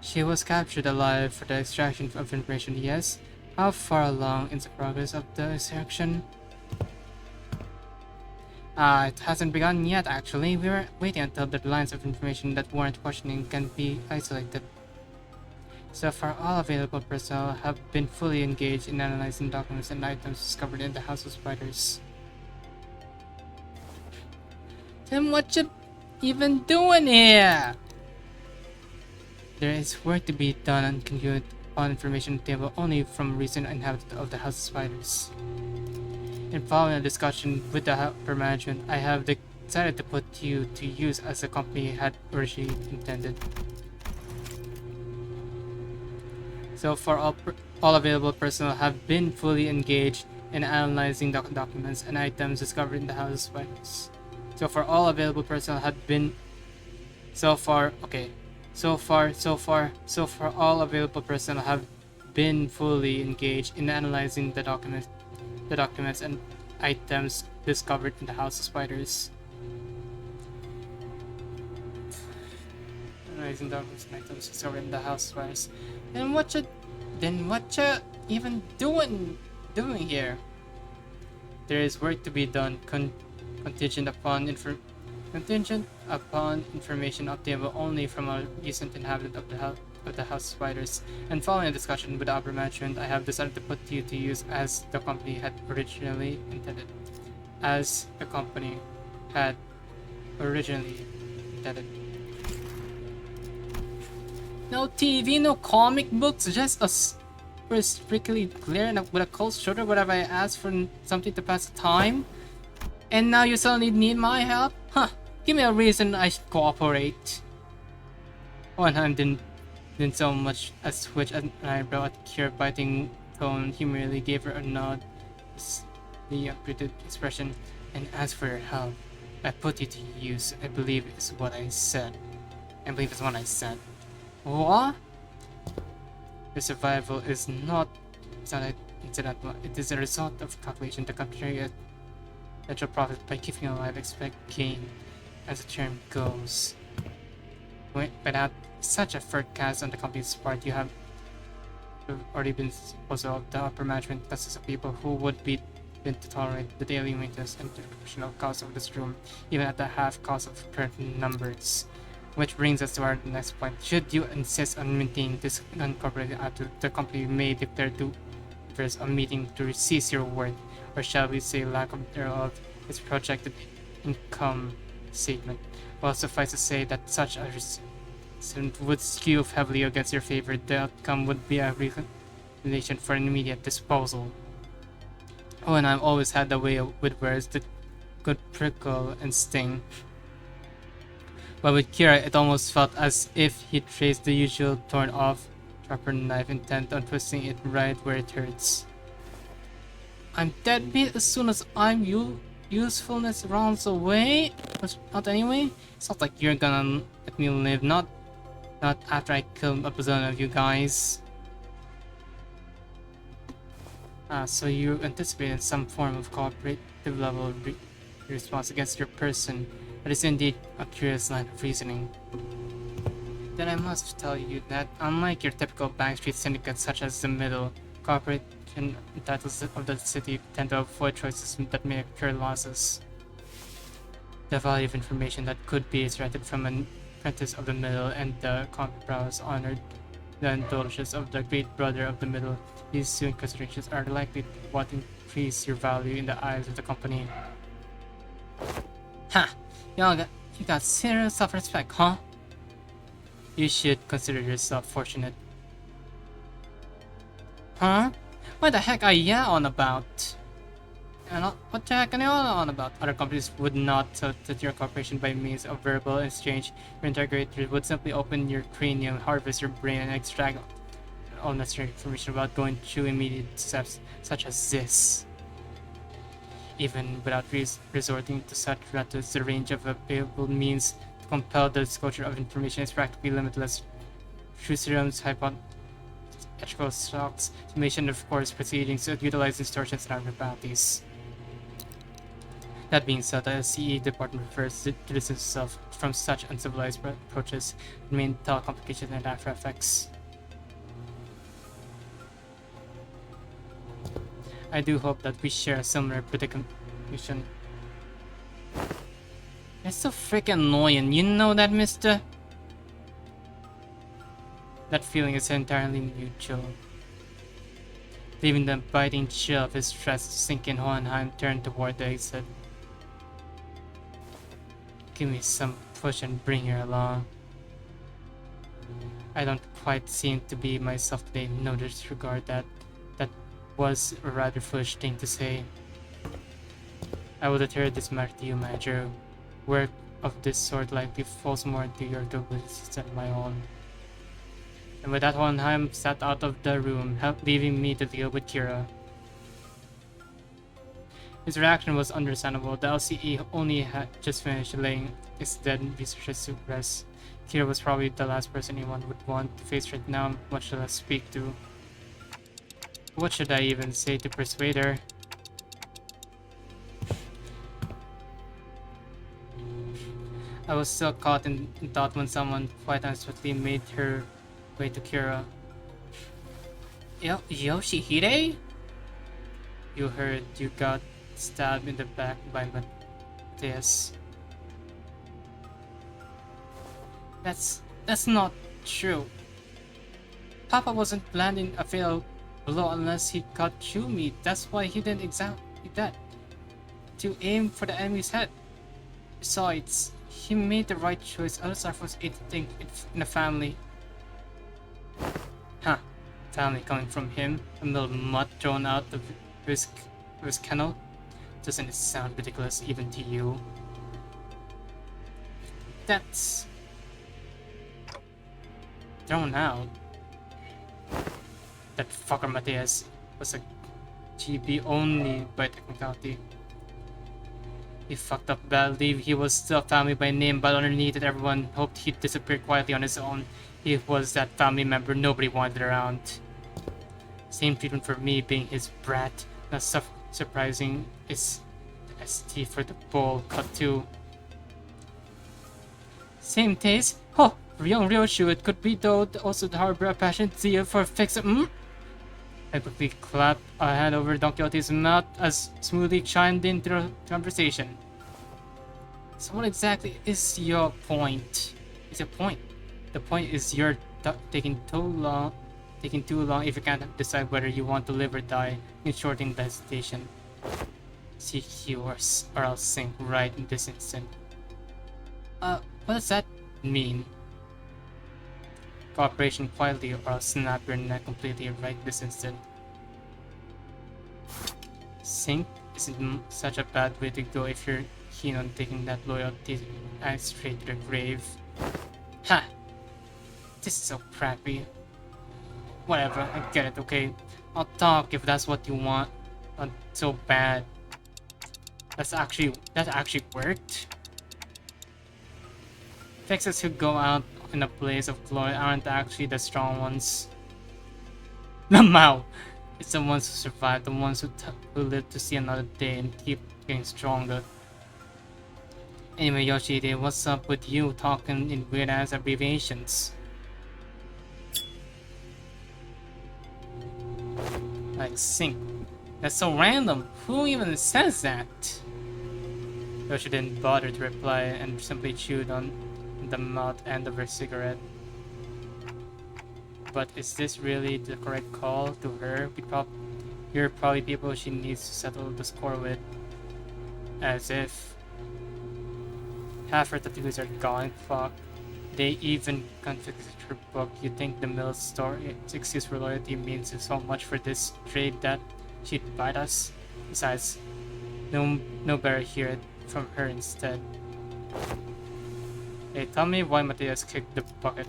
She was captured alive for the extraction of information, yes. How far along in the progress of the extraction? It hasn't begun yet, actually. We were waiting until the lines of information that warrant questioning can be isolated. So far, all available personnel have been fully engaged in analyzing documents and items discovered in the House of Spiders. Then what you even doing here? There is work to be done and concluded on information table only from recent inhabitant of the House of Spiders. In following a discussion with the upper management, I have decided to put you to use as the company had originally intended. So far, all available personnel have been fully engaged in analyzing documents and items discovered in the House of Spiders. So far, all available personnel have been So far, okay. So far, all available personnel have been fully engaged in analyzing the documents and items discovered in the House of Spiders. Analyzing documents and items discovered in the House of Spiders. Then what you even doing here? There is work to be done, contingent upon information obtainable only from a recent inhabitant of the House Spiders. And following a discussion with the upper management, I have decided to put you to use as the company had originally intended. As the company had originally intended. No TV, no comic books, just a strictly clear and with a cold shoulder whenever I ask for something to pass the time. And now you suddenly need my help? Huh. Give me a reason I should cooperate. Hohenheim didn't so much as switch an eyebrow at Kira biting tone. He merely gave her a nod. The upgraded expression. And as for your help, I put you to use. I believe is what I said. What? Your survival is not incidental. It is a result of calculation. The company natural profit by keeping alive, expect gain, as the term goes. Without such a forecast on the company's part, you have already been disposed of. The upper management consists of people who would be willing to tolerate the daily maintenance and the operational cost of this room, even at the half cost of current numbers. Which brings us to our next point. Should you insist on maintaining this unincorporated attitude, the company may declare to there's a meeting to seize your worth, or shall we say lack of thereof, its projected income statement. Well, suffice to say that such a result would skew heavily against your favor. The outcome would be a recommendation for an immediate disposal. Oh, and I've always had the way with words that could prickle and sting. But with Kira, it almost felt as if he traced the usual torn off, sharper knife intent on twisting it right where it hurts. I'm dead beat as soon as usefulness runs away. Not anyway. It's not like you're gonna let me live. Not after I kill a bazillion of you guys. So you anticipated some form of cooperative level response against your person. That is indeed a curious line of reasoning. Then I must tell you that, unlike your typical bank street syndicates such as the Middle, corporation titles of the city tend to avoid choices that may occur losses. The value of information that could be extracted from an apprentice of the Middle and the common prowess honored the indulgences of the great brother of the Middle. These two considerations are likely what increase your value in the eyes of the company. Ha! You got serious self-respect, huh? You should consider yourself fortunate. Huh? What the heck are you on about? What the heck are you on about? Other companies would not that your corporation by means of verbal exchange. Your integrator would simply open your cranium, harvest your brain, and extract all necessary information without going through immediate steps such as this. Even without resorting to such methods, the range of available means to compel the disclosure of information is practically limitless. Through serums, hypothetical shocks, summation of course proceedings, utilize distortions and abnormalities. That being said, the CE department prefers to distance itself from such uncivilized approaches, main telecomplications and after effects. I do hope that we share a similar predicament. It's so freaking annoying, you know that, mister? That feeling is entirely mutual. Leaving the biting chill of his stress sink in, Hohenheim turned toward the exit. Give me some push and bring her along. I don't quite seem to be myself today, no disregard that. Was a rather foolish thing to say. I will deter this matter to you, Manager. Work of this sort likely falls more into your capabilities than my own. And with that, Hohenheim sat out of the room, leaving me to deal with Kira. His reaction was understandable. The LCE only had just finished laying is dead, researchers to rest. Kira was probably the last person anyone would want to face right now, much less speak to. What should I even say to persuade her? I was still caught in thought when someone quite unexpectedly made her way to Kira. Yoshihide? You heard you got stabbed in the back by Matthias. That's not true. Papa wasn't planning a fatal blow unless he got Chumi. That's why he didn't exactly that. To aim for the enemy's head. Besides, he made the right choice. Others are forced to think in a family. Huh. Family coming from him? A little mutt thrown out of his kennel? Doesn't it sound ridiculous even to you? That's... thrown out. That fucker Matthias was a GB only by technicality. He fucked up badly. He was still family by name, but underneath it everyone hoped he'd disappear quietly on his own. He was that family member nobody wanted around. Same treatment for me, being his brat. Not surprising is the ST for the bowl cut too. Same taste? Oh, young Ryoshu, it could be though also the harbor a passionate zeal for fix-it. I quickly clapped a hand over Don Quixote's mouth as smoothly chimed into the conversation. So what exactly is your point? Is your point? The point is you're taking too long if you can't decide whether you want to live or die, in shortening the hesitation. Seek yours, or I'll sink right in this instant. What does that mean? Cooperation quietly, or I'll snap your neck completely right this instant. Sink isn't such a bad way to go if you're keen on taking that loyalty and straight to the grave. Ha! This is so crappy. Whatever, I get it, okay? I'll talk if that's what you want. Not so bad. That actually worked? Fixes who go out in a blaze of glory aren't actually the strong ones. The Mao! It's the ones who survive, the ones who live to see another day and keep getting stronger. Anyway, Yoshide, what's up with you talking in weird ass abbreviations? Like sink. That's so random. Who even says that? Yoshi didn't bother to reply and simply chewed on the mouth end of her cigarette. But is this really the correct call to her? You're probably people she needs to settle the score with. As if half her tattoos are gone. Fuck. They even confiscated her book. You think the Mill's story excuse for loyalty means so much for this trade that she'd bite us? Besides, no better hear it from her instead. Hey, tell me why Matthias kicked the bucket.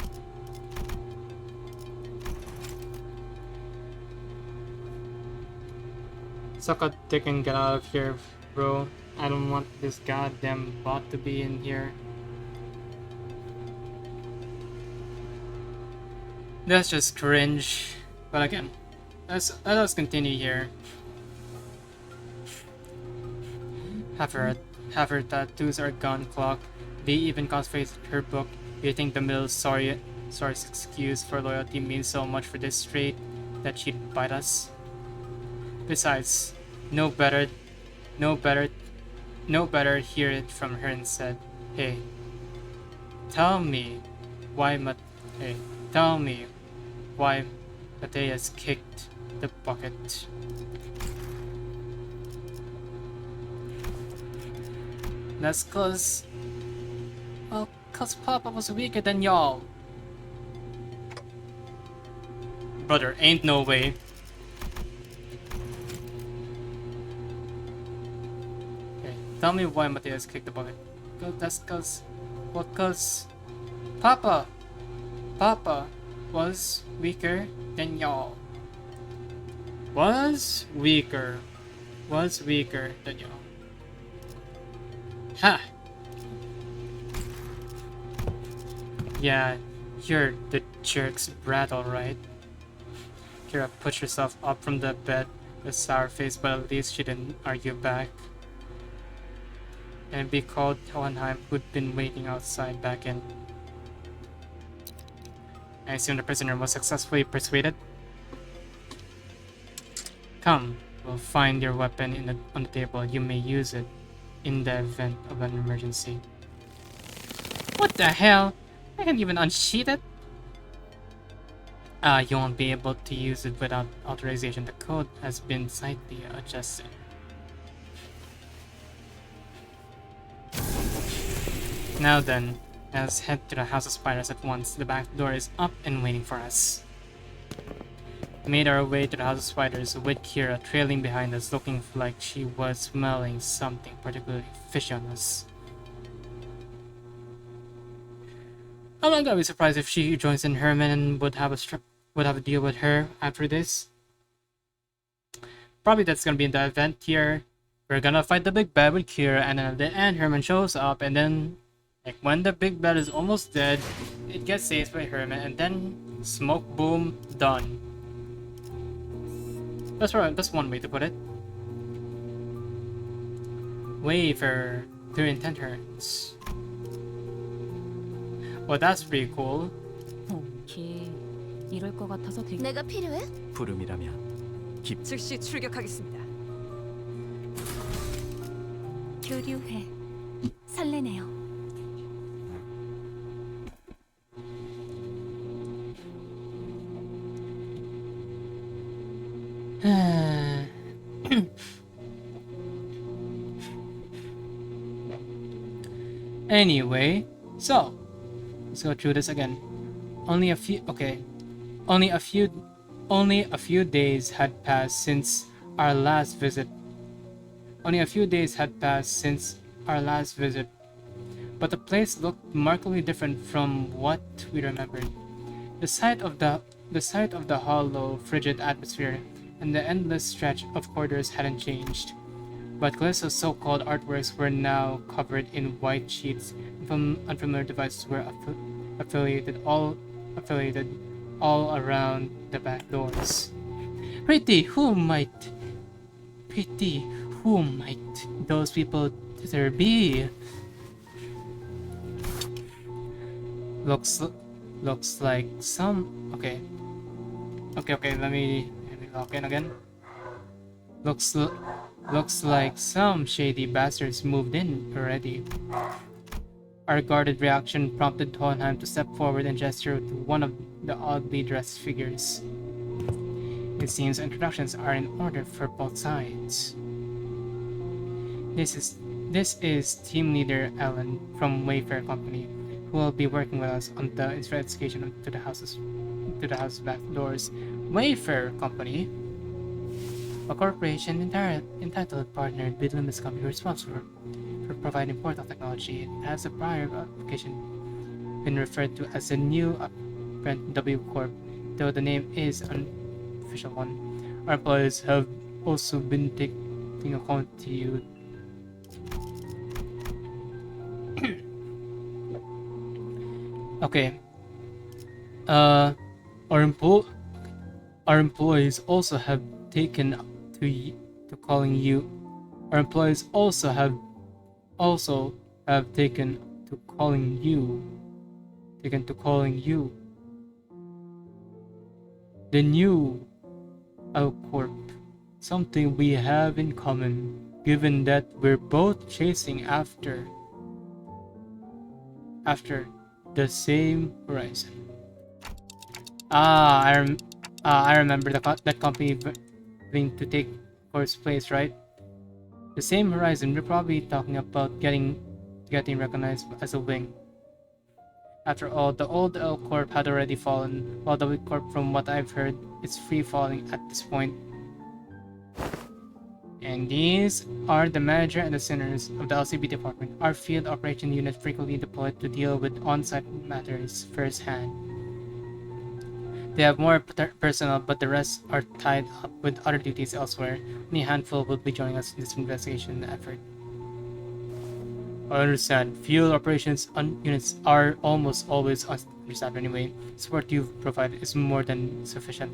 Suck a dick and get out of here, bro. I don't want this goddamn bot to be in here. That's just cringe. But again, let us continue here. Half her tattoos are gone, clock. They even confiscated her book. You think the Mill's sorry excuse for loyalty means so much for this trade that she'd bite us? Besides, no better hear it from her instead. Hey, tell me why Matthias kicked the bucket. That's cause Papa was weaker than y'all. Brother, ain't no way. Okay, tell me why Matthias kicked the bucket. That's cause Papa was weaker than y'all. Was weaker than y'all. Ha! Yeah, you're the jerk's brat, alright. Kira pushed herself up from the bed with sour face, but at least she didn't argue back. And be called Hohenheim, who'd been waiting outside, back in. I assume the prisoner was successfully persuaded. Come, we'll find your weapon on the table. You may use it in the event of an emergency. What the hell? I can't even unsheath it? You won't be able to use it without authorization. The code has been slightly adjusted. Now then, let's head to the House of Spiders at once. The back door is up and waiting for us. We made our way to the House of Spiders with Kira trailing behind us, looking like she was smelling something particularly fishy on us. I'm not gonna be surprised if she joins in. Herman would have a deal with her after this. Probably that's gonna be in the event here. We're gonna fight the big bad with Kira, and then at the end Herman shows up, and then like when the big bad is almost dead, it gets saved by Herman, and then smoke boom, done. That's right, that's one way to put it. Waver, clear in 10 turns. Well, that's pretty cool. 오케이. 이럴 것 같아서 되게 내가 필요해? 부름이라면 즉시 출격하겠습니다. 교류회. 설레네요. Anyway, so let's go through this again. Only a few days had passed since our last visit. Only a few days had passed since our last visit, but the place looked remarkably different from what we remembered. The sight of the hollow, frigid atmosphere and the endless stretch of corridors hadn't changed. But Callisto's so-called artworks were now covered in white sheets, and unfamiliar devices were affiliated all around the back doors. Pretty, who might those people there be? Looks like some. Okay. Let me log in again. Looks like some shady bastards moved in already. Our guarded reaction prompted Hohenheim to step forward and gesture to one of the oddly dressed figures. It seems introductions are in order for both sides. This is team leader Ellen from Wayfair Company, who will be working with us on the investigation to the house's back doors. Wayfair Company, a corporation entitled partnered with Limited Company responsible for providing portal technology, has a prior application been referred to as the new Apprent W Corp, though the name is an official one. Our employees have also been taking account to you. Okay. Our employees also have taken to calling you. Our employees also have taken to calling you the new L Corp. Something we have in common, given that we're both chasing after the same horizon. I remember that company going to take first place, right? The same horizon. We're probably talking about getting recognized as a wing. After all, the old L Corp had already fallen, while the W Corp, from what I've heard, is free falling at this point. And these are the manager and the sinners of the LCB department. Our field operation unit frequently deployed to deal with on-site matters firsthand. They have more personnel, but the rest are tied up with other duties elsewhere. Only a handful will be joining us in this investigation effort. I understand. Field operations units are almost always understaffed anyway. Support you've provided is more than sufficient.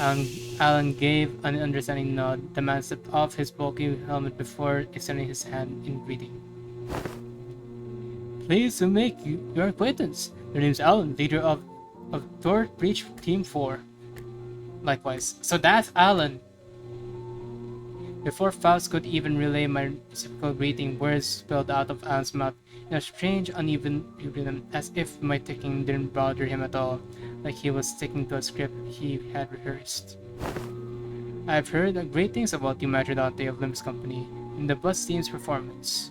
Alan, Alan gave an understanding nod. The man stepped off his bulky helmet before extending his hand in greeting. Pleased to make your acquaintance. Your name's Alan, leader of Thor Breach Team 4. Likewise. So that's Alan. Before Faust could even relay my reciprocal greeting, words spilled out of Alan's mouth in a strange, uneven rhythm, as if my ticking didn't bother him at all, like he was sticking to a script he had rehearsed. I've heard great things about you, Major Dante of Lim's company, in the bus team's performance.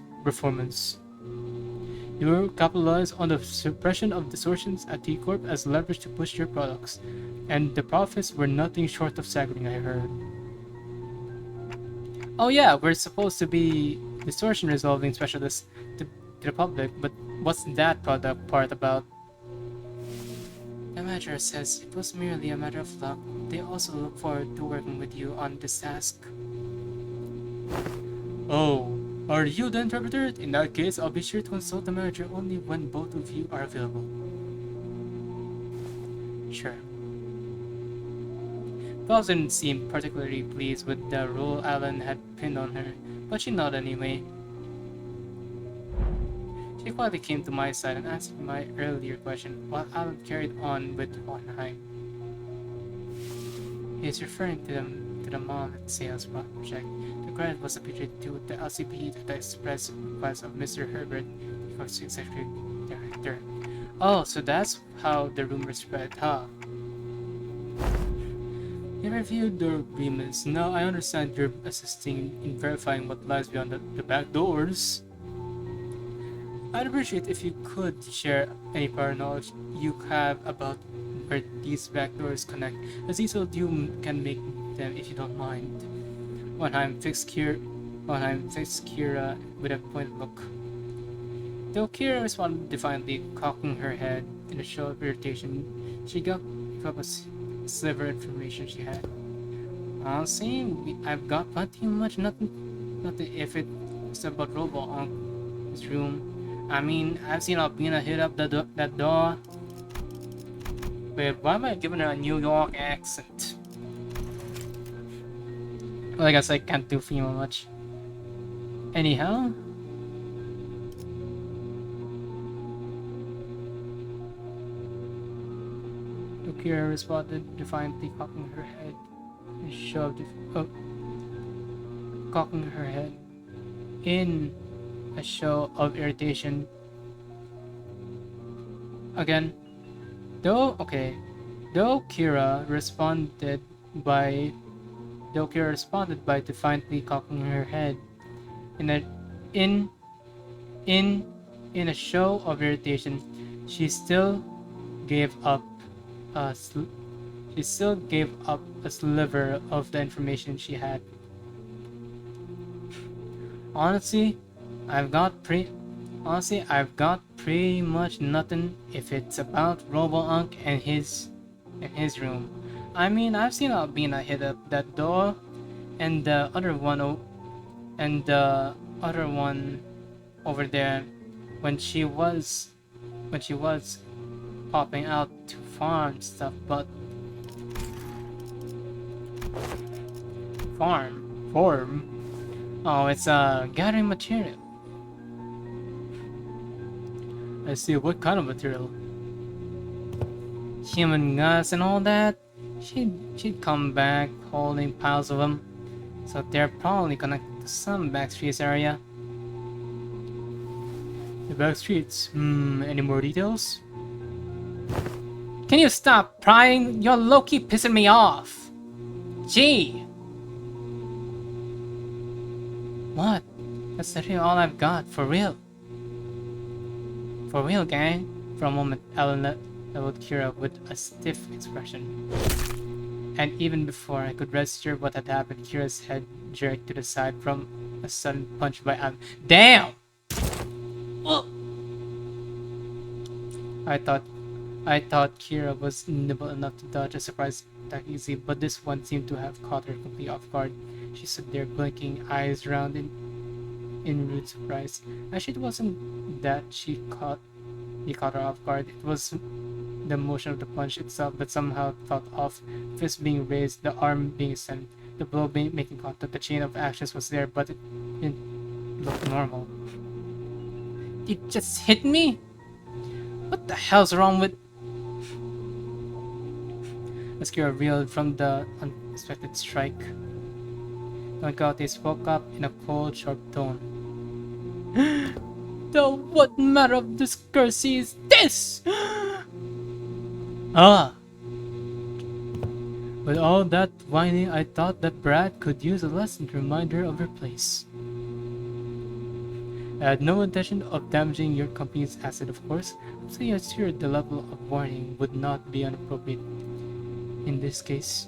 You capitalized on the suppression of distortions at T-Corp as leverage to push your products, and the profits were nothing short of staggering, I heard. Oh yeah, we're supposed to be distortion resolving specialists to the public, but what's that product part about? The manager says it was merely a matter of luck. They also look forward to working with you on this task. Oh, are you the interpreter? In that case, I'll be sure to consult the manager only when both of you are available. Sure. Bells didn't seem particularly pleased with the role Alan had pinned on her, but she nodded anyway. She quietly came to my side and answered my earlier question, while Alan carried on with Hohenheim. He is referring to the mall sales project. The credit was attributed to the LCP at the express request of Mr. Herbert, the first executive director. Oh, so that's how the rumor spread, huh? You reviewed the agreements. Now I understand you're assisting in verifying what lies beyond the back doors. I'd appreciate if you could share any prior knowledge you have about where these back doors connect, as detailed you can make them if you don't mind. Hohenheim fixed Kira with a pointed look. Though Kira responded defiantly, cocking her head in a show of irritation, she gave up a sliver of information she had. Honestly, I've got plenty much nothing if it's about Robo on his room. I mean, I've seen Albina hit up that door. Wait, why am I giving her a New York accent? Well, I guess I can't do female much. Anyhow. Kira responded defiantly, cocking her head and cocking her head in a show of irritation. Again, though Kira responded by defiantly cocking her head in a show of irritation. She still gave up a sliver of the information she had. Honestly, I've got pretty much nothing if it's about Robo-Unk and his room. I mean, I've seen Albina hit up that door, and the other one over there when she was popping out to farm stuff, but farm. Oh, it's gathering material. I see. What kind of material? Human guts and all that. She'd come back holding piles of them, so they're probably connected to some back streets area. The back streets. Any more details? Can you stop prying? You're low-key pissing me off. Gee. What? That's literally all I've got, for real. For real, gang. For a moment, Alan leveled Kira with a stiff expression. And even before I could register what had happened, Kira's head jerked to the side from a sudden punch by Alan. Damn! Oh. I thought Kira was nimble enough to dodge a surprise attack easily, but this one seemed to have caught her completely off guard. She stood there, blinking, eyes round in rude surprise. Actually, it wasn't that she He caught her off guard. It was the motion of the punch itself that somehow felt off. Fist being raised, the arm being sent, the blow making contact. The chain of actions was there, but it didn't look normal. You just hit me? What the hell's wrong with... Akira reeled from the unexpected strike. Don Quixote spoke up in a cold, sharp tone. The what matter of this curse is this? Ah! With all that whining, I thought that Brad could use a lesson to remind her of her place. I had no intention of damaging your company's asset, of course, so I assured the level of warning would not be inappropriate in this case.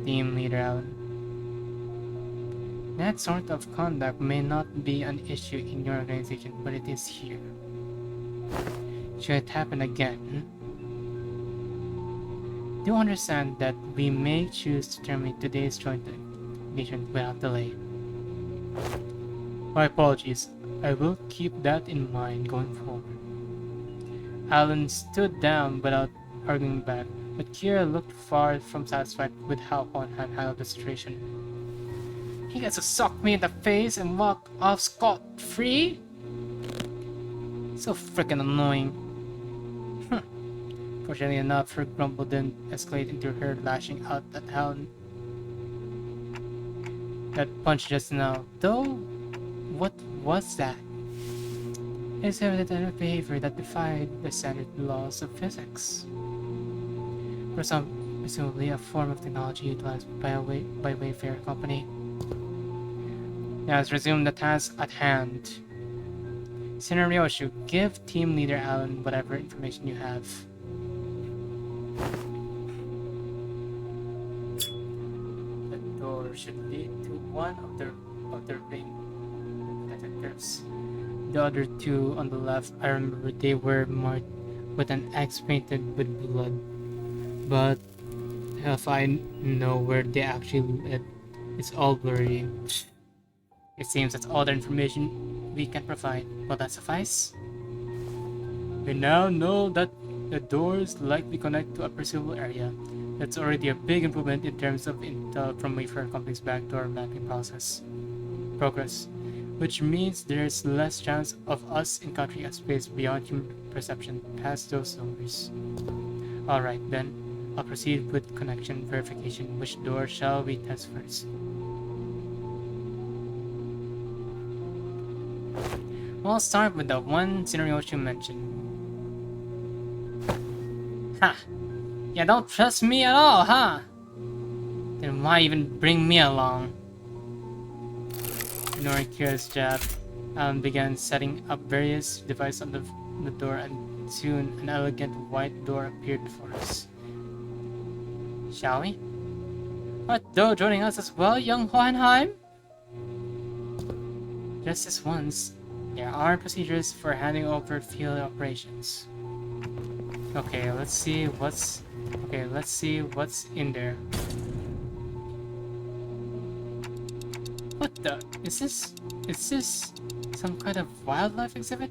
Team Leader Allen. That sort of conduct may not be an issue in your organization, but it is here. Should it happen again, do understand that we may choose to terminate today's joint engagement without delay. My apologies. I will keep that in mind going forward. Alan stood down without arguing back, but Kira looked far from satisfied with how Juan had handled the situation. He gets to sock me in the face and walk off scot-free? So freaking annoying. Fortunately enough, her grumble didn't escalate into her lashing out at Alan. That punch just now, though, what was that? It's evident behavior that defied the standard laws of physics. For some, presumably a form of technology utilized by Wayfair Company. Now let's resume the task at hand. Scenario, give Team Leader Alan whatever information you have. The door should lead to one of the ring protected curves. The other two on the left, I remember they were marked with an X painted with blood. But if I know where they actually led, it's all blurry. It seems that's all the information we can provide. Will that suffice? We now know that the doors likely connect to a perceivable area. That's already a big improvement in terms of intel from Wayfair Company's backdoor mapping progress, which means there's less chance of us encountering a space beyond human perception past those doors. Alright then, I'll proceed with connection verification. Which door shall we test first? We'll start with the one scenario you mentioned. Ha! You don't trust me at all, huh? Then why even bring me along? Ignoring Kira's jab, Alan began setting up various devices on the door, and soon an elegant white door appeared before us. Shall we? Art thou joining us as well, young Hohenheim? Just this once, there are procedures for handing over field operations. Okay, let's see what's in there. What the? Is this some kind of wildlife exhibit?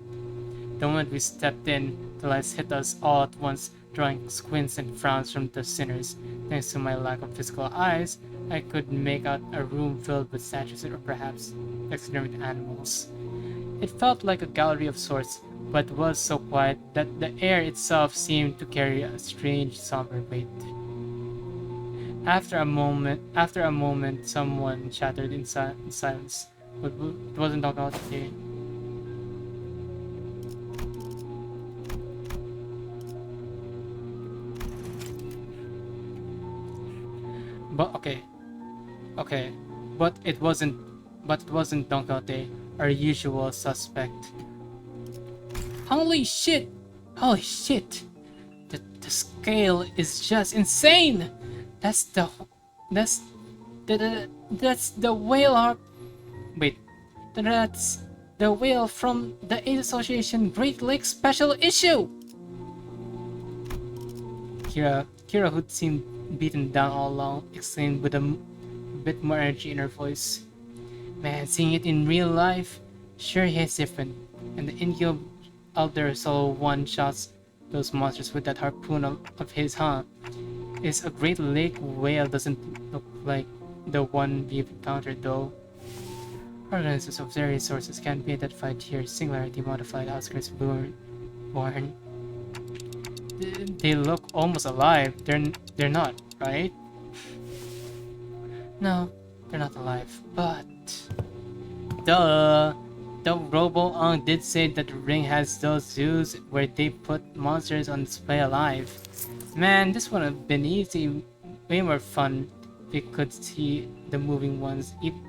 The moment we stepped in, the lights hit us all at once, drawing squints and frowns from the sinners. Thanks to my lack of physical eyes, I could make out a room filled with statues or perhaps taxidermied animals. It felt like a gallery of sorts, but was so quiet that the air itself seemed to carry a strange, somber weight. After a moment, someone chattered in silence. But it wasn't Don Quixote. But okay, but it wasn't Don Quixote, our usual suspect. Holy shit! The scale is just insane. That's the whale. Wait, that's the whale from the Aid Association Great Lakes Special Issue. Kira, who seemed beaten down all along, exclaimed with a bit more energy in her voice. Man, seeing it in real life, Sure, he's different. And the Indio Elder Soul one-shots those monsters with that harpoon of his, huh? Is a Great Lake whale doesn't look like the one we've encountered, though. Organisms of various sources can't be identified here. Singularity modified outskirts born. They look almost alive. They're not, right? No, they're not alive. But duh. The Robo-Ong did say that the ring has those zoos where they put monsters on display alive. Man, this would have been easy, way more fun if we could see the moving ones. Even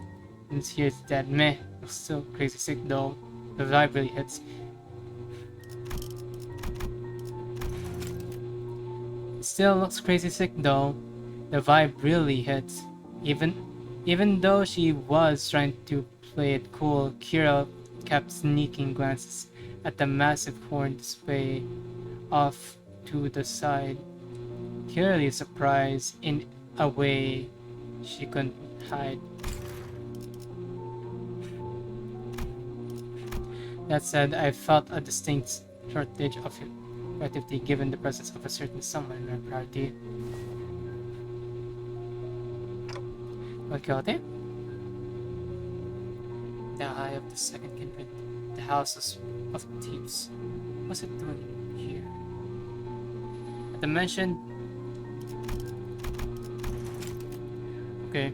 here's that meh, looks so crazy sick though. The vibe really hits. Still looks crazy sick though. The vibe really hits. Even though she was trying to play it cool, Kira kept sneaking glances at the massive horn display off to the side, clearly surprised in a way she couldn't hide. That said, I felt a distinct shortage of creativity given the presence of a certain someone in our party. What got it? The eye of the second kindred, the houses of thieves. What's it doing here? At the mention, okay,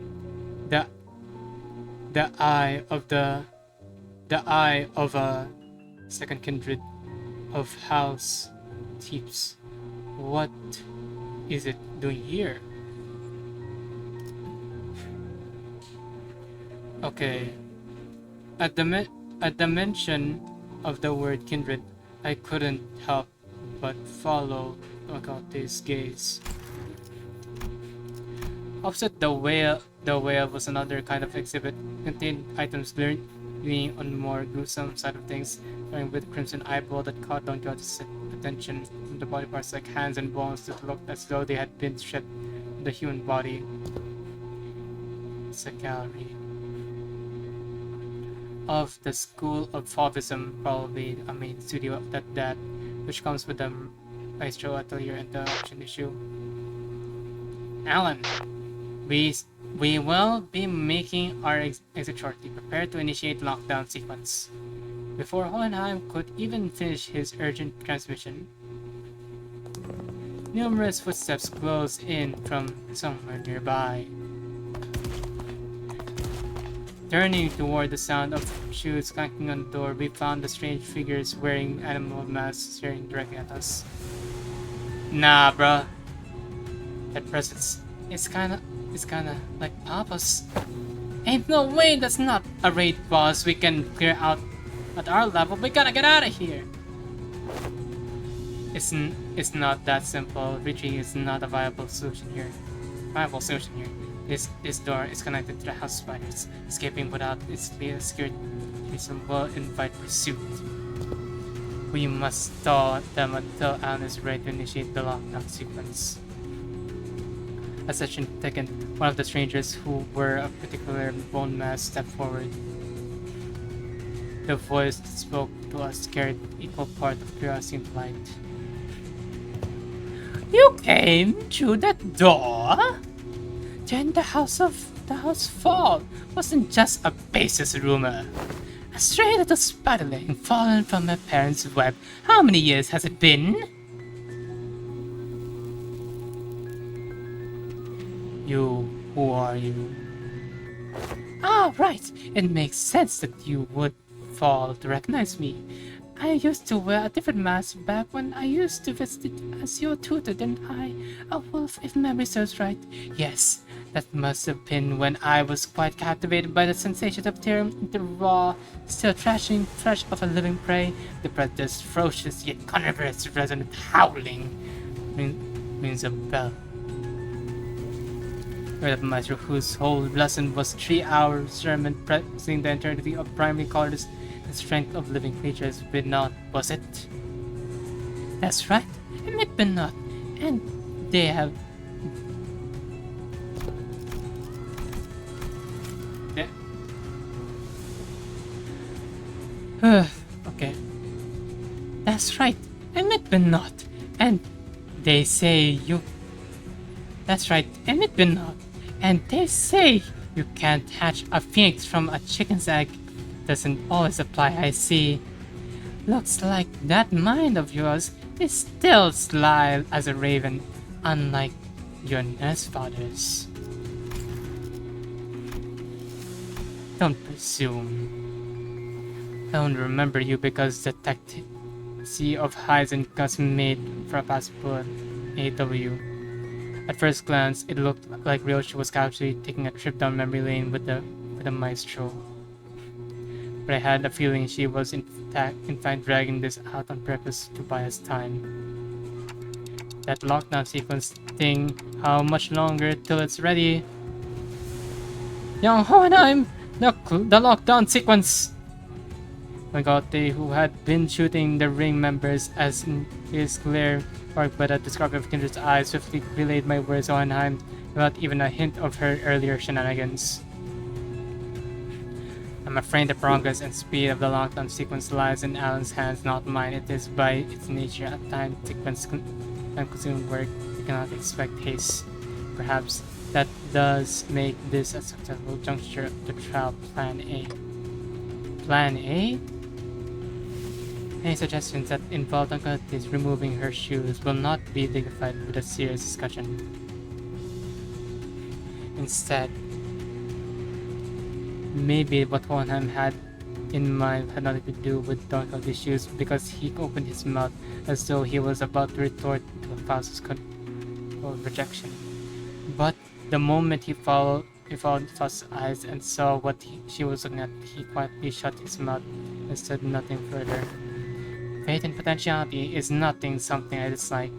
the eye of a second kindred of house thieves. What is it doing here? Okay. At the mention of the word kindred, I couldn't help but follow Makate's gaze. Opposite the whale was another kind of exhibit, contained items leaning on the more gruesome side of things, starting with crimson eyeball that caught Don Quixote's attention from the body parts like hands and bones that looked as though they had been stripped from the human body. It's a gallery of the School of Fauvism, probably a main studio at that, which comes with the Maestro Atelier and the auction issue. Alan, we will be making our exit shortly. Prepare to initiate lockdown sequence. Before Hohenheim could even finish his urgent transmission, numerous footsteps closed in from somewhere nearby. Turning toward the sound of shoes clanking on the door, we found the strange figures wearing animal masks staring directly at us. Nah, bruh. That presence is kinda like Papa's. Ain't no way that's not a raid boss we can clear out at our level. We gotta get out of here. It's not that simple. Retreating is not a viable solution here. This door is connected to the house spiders. Escaping without its security reason will invite pursuit. We must stall them until Alan is ready to initiate the lockdown sequence. A session taken, one of the strangers who were a particular bone mass stepped forward. The voice that spoke to us carried equal part of curiosity and delight. You came through that door? Then the house fall wasn't just a baseless rumor. A stray little spiderling fallen from my parents' web. How many years has it been? Who are you? Ah, right. It makes sense that you would fall to recognize me. I used to wear a different mask back when I used to visit as your tutor, didn't I? A wolf, if memory serves right. Yes, that must have been when I was quite captivated by the sensation of tearing into raw, still thrashing flesh of a living prey. The predator's ferocious yet carnivorous resonant howling rings a bell. Heard of a master whose whole lesson was 3-hour sermon pressing the eternity of primary colors and strength of living creatures with not, was it? That's right, and it been not, and they have. That's right, Emmett bin not. And they say you. That's right, Emmett bin not. And they say you can't hatch a phoenix from a chicken's egg. Doesn't always apply, I see. Looks like that mind of yours is still sly as a raven, unlike your nest fathers. Don't presume. I only remember you because the Sea of Hides and Guts made for a passport AW. At first glance, it looked like Ryoshi was casually taking a trip down memory lane with the maestro. But I had a feeling she was in fact dragging this out on purpose to buy us time. That lockdown sequence thing, how much longer till it's ready? Young Hohenheim! The lockdown sequence! Magote, who had been shooting the ring members as in his glare sparked by the discovery of Kindred's eyes, swiftly relayed my words to Hohenheim without even a hint of her earlier shenanigans. I'm afraid the progress and speed of the lockdown sequence lies in Alan's hands, not mine. It is by its nature a time sequence consuming work. You cannot expect haste. Perhaps that does make this a successful juncture to trial Plan A. Plan A? Any suggestions that involve Uncle removing her shoes will not be dignified with a serious discussion. Instead, maybe what Hohenheim had in mind had nothing to do with Don Quixote's shoes, because he opened his mouth as though he was about to retort to Faust's rejection. But the moment he followed Faust's eyes and saw what she was looking at, he quietly shut his mouth and said nothing further. Fate and potentiality is something I dislike.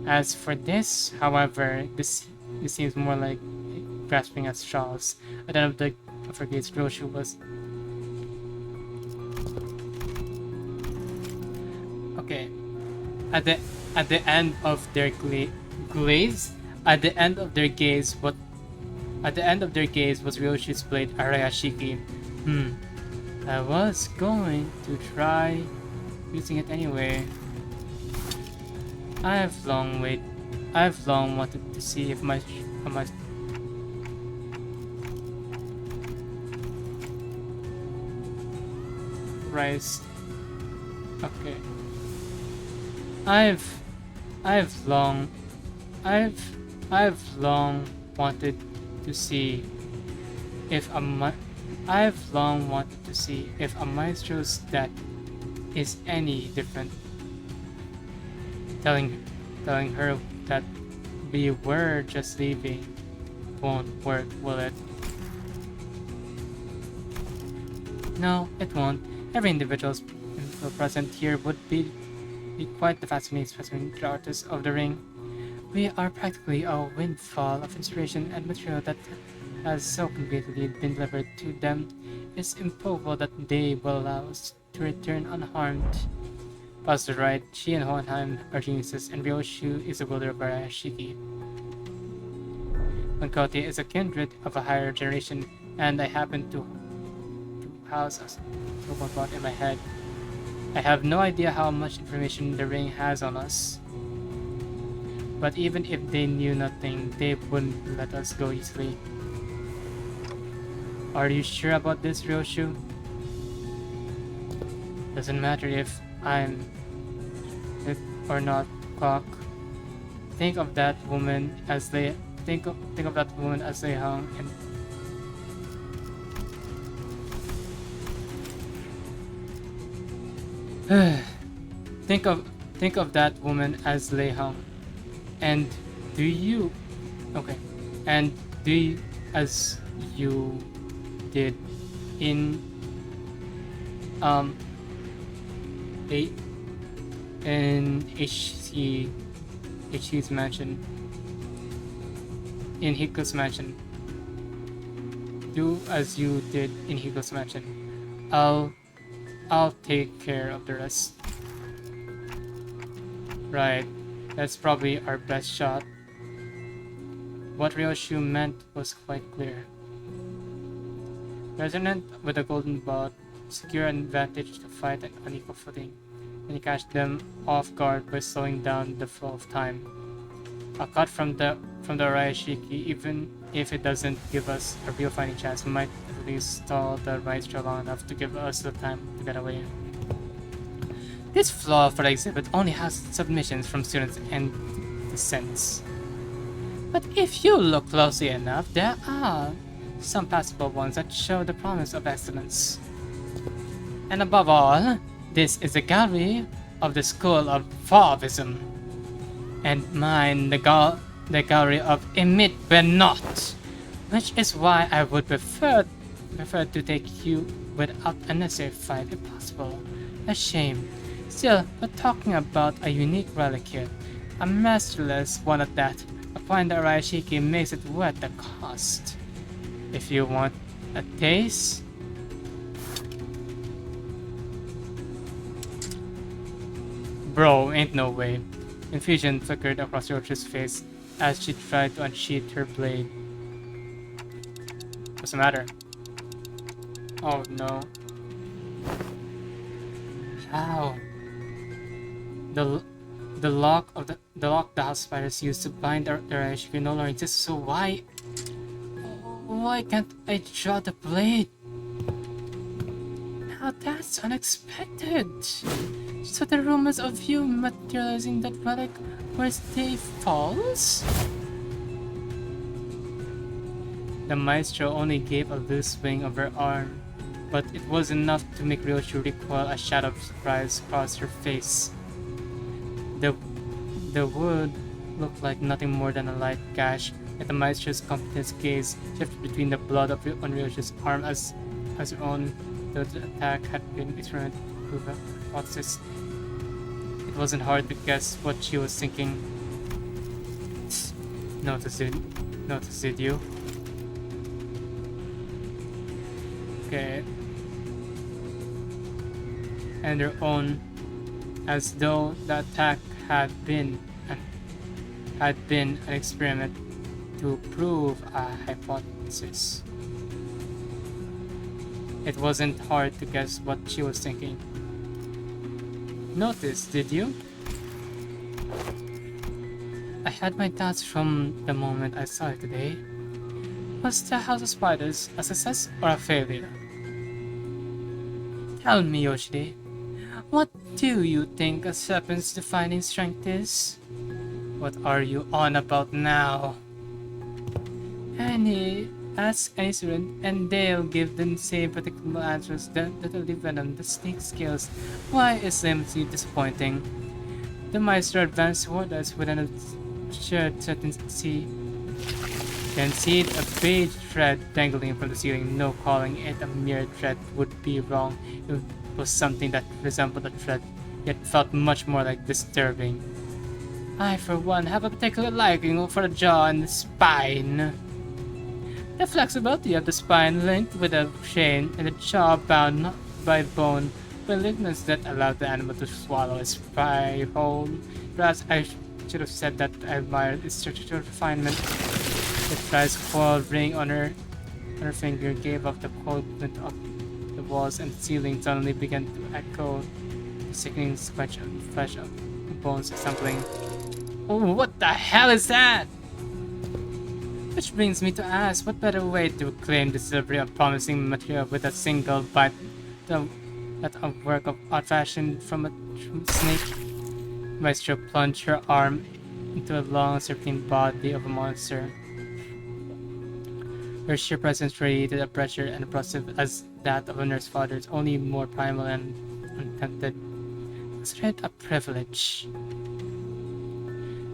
As for this, however, this seems more like grasping at straws. At the end of her gaze, Roshu was okay. At the end of their glaze, at the end of their gaze, was Ryoshi's blade Arayashiki. I was going to try using it anyway. I've long wanted to see if my rice. Okay. I've long wanted to see if a maestro's death is any different. Telling her that we were just leaving won't work, will it? No, it won't. Every individual present here would be quite the fascinating specimen to the artists of the ring. We are practically a windfall of inspiration and material that has so conveniently been delivered to them. It's improbable that they will allow us to return unharmed. Buzz is right. She and Hohenheim are geniuses, and Ryoshu is the wielder of Arashiki. Mankote is a kindred of a higher generation, and I happen to house a robot in my head. I have no idea how much information the ring has on us. But even if they knew nothing, they wouldn't let us go easily. Are you sure about this, Ryoshu? Doesn't matter if I'm it or not, Clock. Think of that woman as they hung and think of that woman as Lei Hung. And do you as you did in HC's mansion, in Hiko's mansion. Do as you did in Hiko's mansion. I'll take care of the rest. Right, that's probably our best shot. What Ryoshu meant was quite clear. Resonant with the golden bot secure an advantage to fight on unequal footing, and he catch them off guard by slowing down the flow of time. A cut from the Arashiki, even if it doesn't give us a real fighting chance, might at least stall the Maestro long enough to give us the time to get away. This floor for the exhibit only has submissions from students and dissents. But if you look closely enough, there are some passable ones that show the promise of excellence. And above all, this is a gallery of the school of Fauvism, and mine the gallery of Emit Benot, which is why I would prefer to take you without unnecessary fight if possible. A shame. Still, we're talking about a unique relic here, a masterless one at that. Applying the Arashiki makes it worth the cost. If you want a taste, bro, ain't no way. Confusion flickered across Roach's face as she tried to unsheath her blade. What's the matter? Oh no. How? The lock the house spiders used to bind the Arashiki no longer exists, so why can't I draw the blade? Now that's unexpected. So the rumors of you materializing that relic were they false? The maestro only gave a loose swing of her arm, but it was enough to make Ryoshi recoil. A shadow of surprise crossed her face. The wound looked like nothing more than a light gash, yet the maestro's competent gaze shifted between the blood on Ryoshi's arm as her own. The attack had been experimented to prove her hypothesis. It wasn't hard to guess what she was thinking. Noticed you? Okay. And her own, as though the attack had been an experiment to prove a hypothesis. It wasn't hard to guess what she was thinking. Notice, did you? I had my doubts from the moment I saw it today. Was the House of Spiders a success or a failure? Tell me, Yoshide, what do you think a serpent's defining strength is? What are you on about now? Ask any student and they'll give the same predictable answers that the venom, the snake skills. Why is Limsy disappointing? The Maestro advanced toward us with an assured certainty. Then see a beige thread dangling from the ceiling. No, calling it a mere thread would be wrong. It was something that resembled a thread, yet felt much more like disturbing. I, for one, have a particular liking for the jaw and the spine. The flexibility of the spine linked with a chain and the jaw bound not by bone by ligaments that allowed the animal to swallow its prey whole. Perhaps I should have said that I admired its structural refinement. The prize coil ring on her finger gave off the cold glint of the walls and ceiling suddenly began to echo the sickening scratch of the flesh of the bones assembling. Oh, what the hell is that? Which brings me to ask, what better way to claim the delivery of promising material with a single bite than a work of art fashioned from a snake? Maestro plunged her arm into a long serpentine body of a monster. Her sheer presence radiated a pressure and oppressive as that of a nurse father's, only more primal and untempted. Consider it a privilege.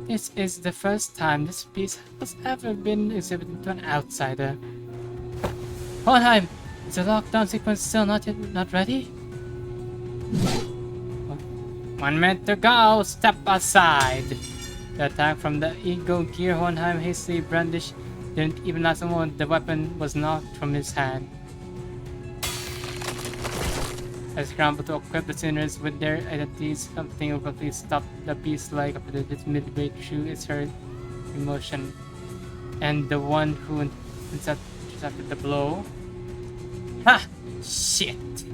This is the first time this piece has ever been exhibited to an outsider. Hohenheim! Is the lockdown sequence still not ready? 1 minute to go! Step aside! The attack from the Eagle Gear Hohenheim hastily brandished didn't even last a moment. The weapon was knocked from his hand. I scrambled to equip the sinners with their identities. Something abruptly stopped the beast like its midway through its hurried emotion. And the one who intercepted the blow. Ha! Shit!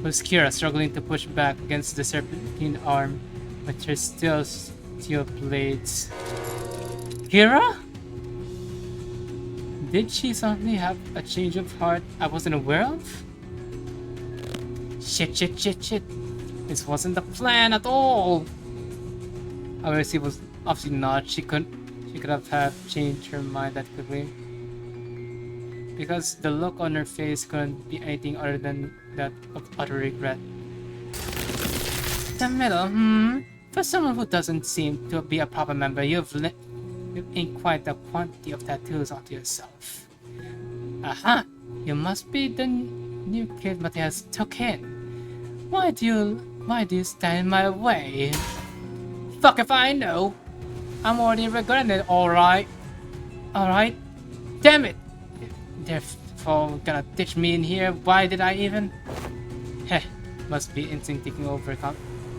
was Kira struggling to push back against the serpentine arm with her steel blades. Kira? Did she suddenly have a change of heart I wasn't aware of? Shit. This wasn't the plan at all. Obviously, was obviously not. She could have changed her mind that quickly. Because the look on her face couldn't be anything other than that of utter regret. The middle, For someone who doesn't seem to be a proper member, you've inked quite the quantity of tattoos onto yourself. Aha! You must be the new kid Matthias took in. Why do you stand in my way? Fuck if I know! I'm already regretting it, alright? Alright? Damn it! They're all gonna ditch me in here, why did I even? Heh, must be instinct taking over.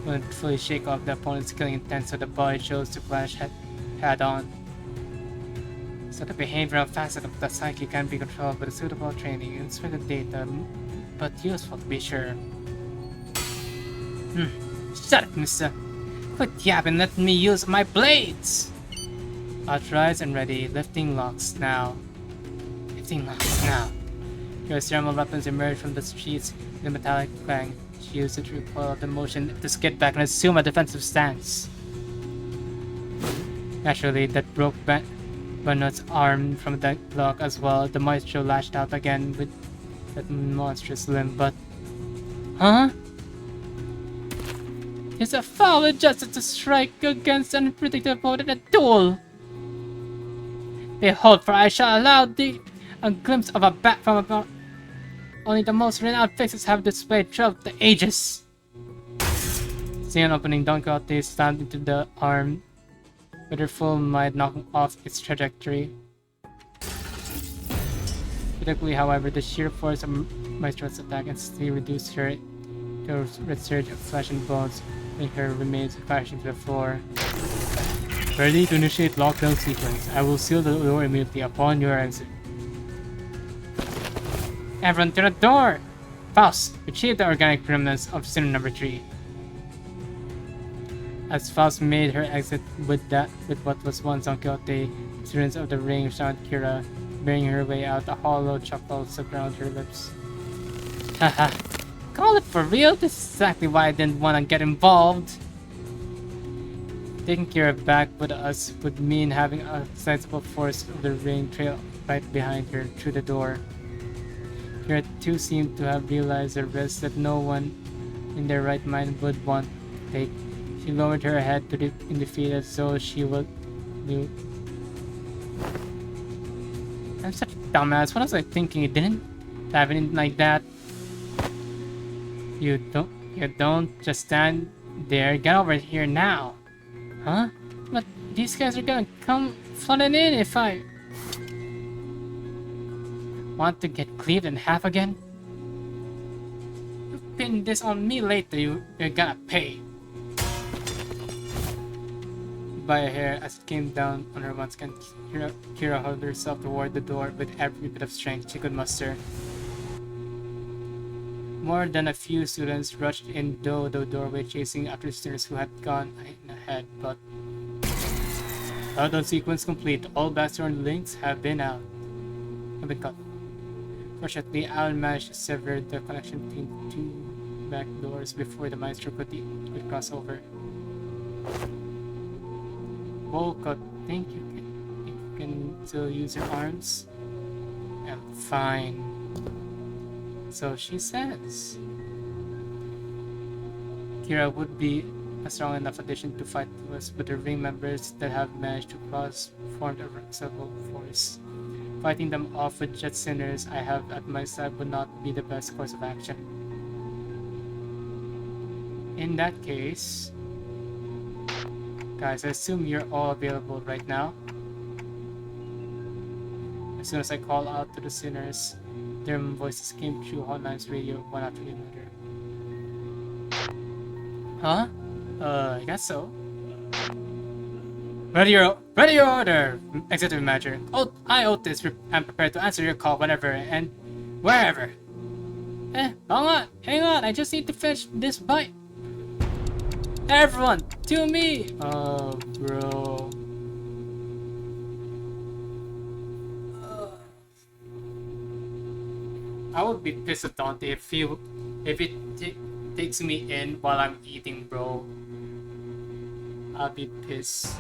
Couldn't fully shake off the opponent's killing intent, so the body chose to clash head on. So the behavioral facet of the psyche can be controlled with suitable training and certain data, but useful to be sure. Shut up, mister. Quit yapping, let me use my blades! Authorized and ready, lifting locks now. Your thermal weapons emerged from the streets with a metallic clang. She used it to recoil the motion to skid back and assume a defensive stance. Naturally, that broke Bernard's arm from the lock as well. The maestro lashed out again with that monstrous limb, but... Huh? It's a foul injustice to strike against an unpredictable opponent at duel! Behold, for I shall allow thee a glimpse of a bat from above. Only the most renowned faces have displayed throughout the ages. Seeing an opening, Don Quixote slammed into the arm with her full might, knocking off its trajectory. Critically, however, the sheer force of Maestro's attack instantly reduced her to a resurge of flesh and bones, making her remains crashing to the floor. Ready to initiate lockdown sequence. I will seal the door immediately upon your exit. Everyone to the door! Faust, retrieve the organic remnants of sinner number 3. As Faust made her exit with what was once Don Quixote, students of the ring found Kira, bearing her way out, a hollow chuckle surrounded her lips. Haha, call it for real? This is exactly why I didn't want to get involved. Taking Kira back with us would mean having a sizable force of the ring trail right behind her through the door. Kira too seemed to have realized the risk that no one in their right mind would want to take. She lowered her head in defeat as though she would knew. I'm such a dumbass. What was I thinking? It didn't have anything like that. You don't just stand there. Get over here now. Huh? But these guys are gonna come flooding in if I want to get cleaved in half again. You pin this on me later, you're gonna pay. By a hair as it came down on her once again, Kira held herself toward the door with every bit of strength she could muster. More than a few students rushed in though the doorway, chasing after students who had gone ahead, but countdown sequence complete. All background links have been cut. Fortunately, Alan managed to sever the connection between two back doors before the maestro could cross over. Volcott, think you can still use your arms? I'm fine. So she says. Kira would be a strong enough addition to fight with the ring members that have managed to form a civil force. Fighting them off with jet sinners I have at my side would not be the best course of action. In that case, guys, I assume you're all available right now. As soon as I call out to the sinners, their voices came through Hotline's radio one after another. Huh? I guess so. Ready your order, Executive Manager. I, Otis, am prepared to answer your call whenever and wherever. Hang on, I just need to finish this bite. Everyone, to me! Oh, bro. I would be pissed at Dante if it takes me in while I'm eating, bro. I'll be pissed.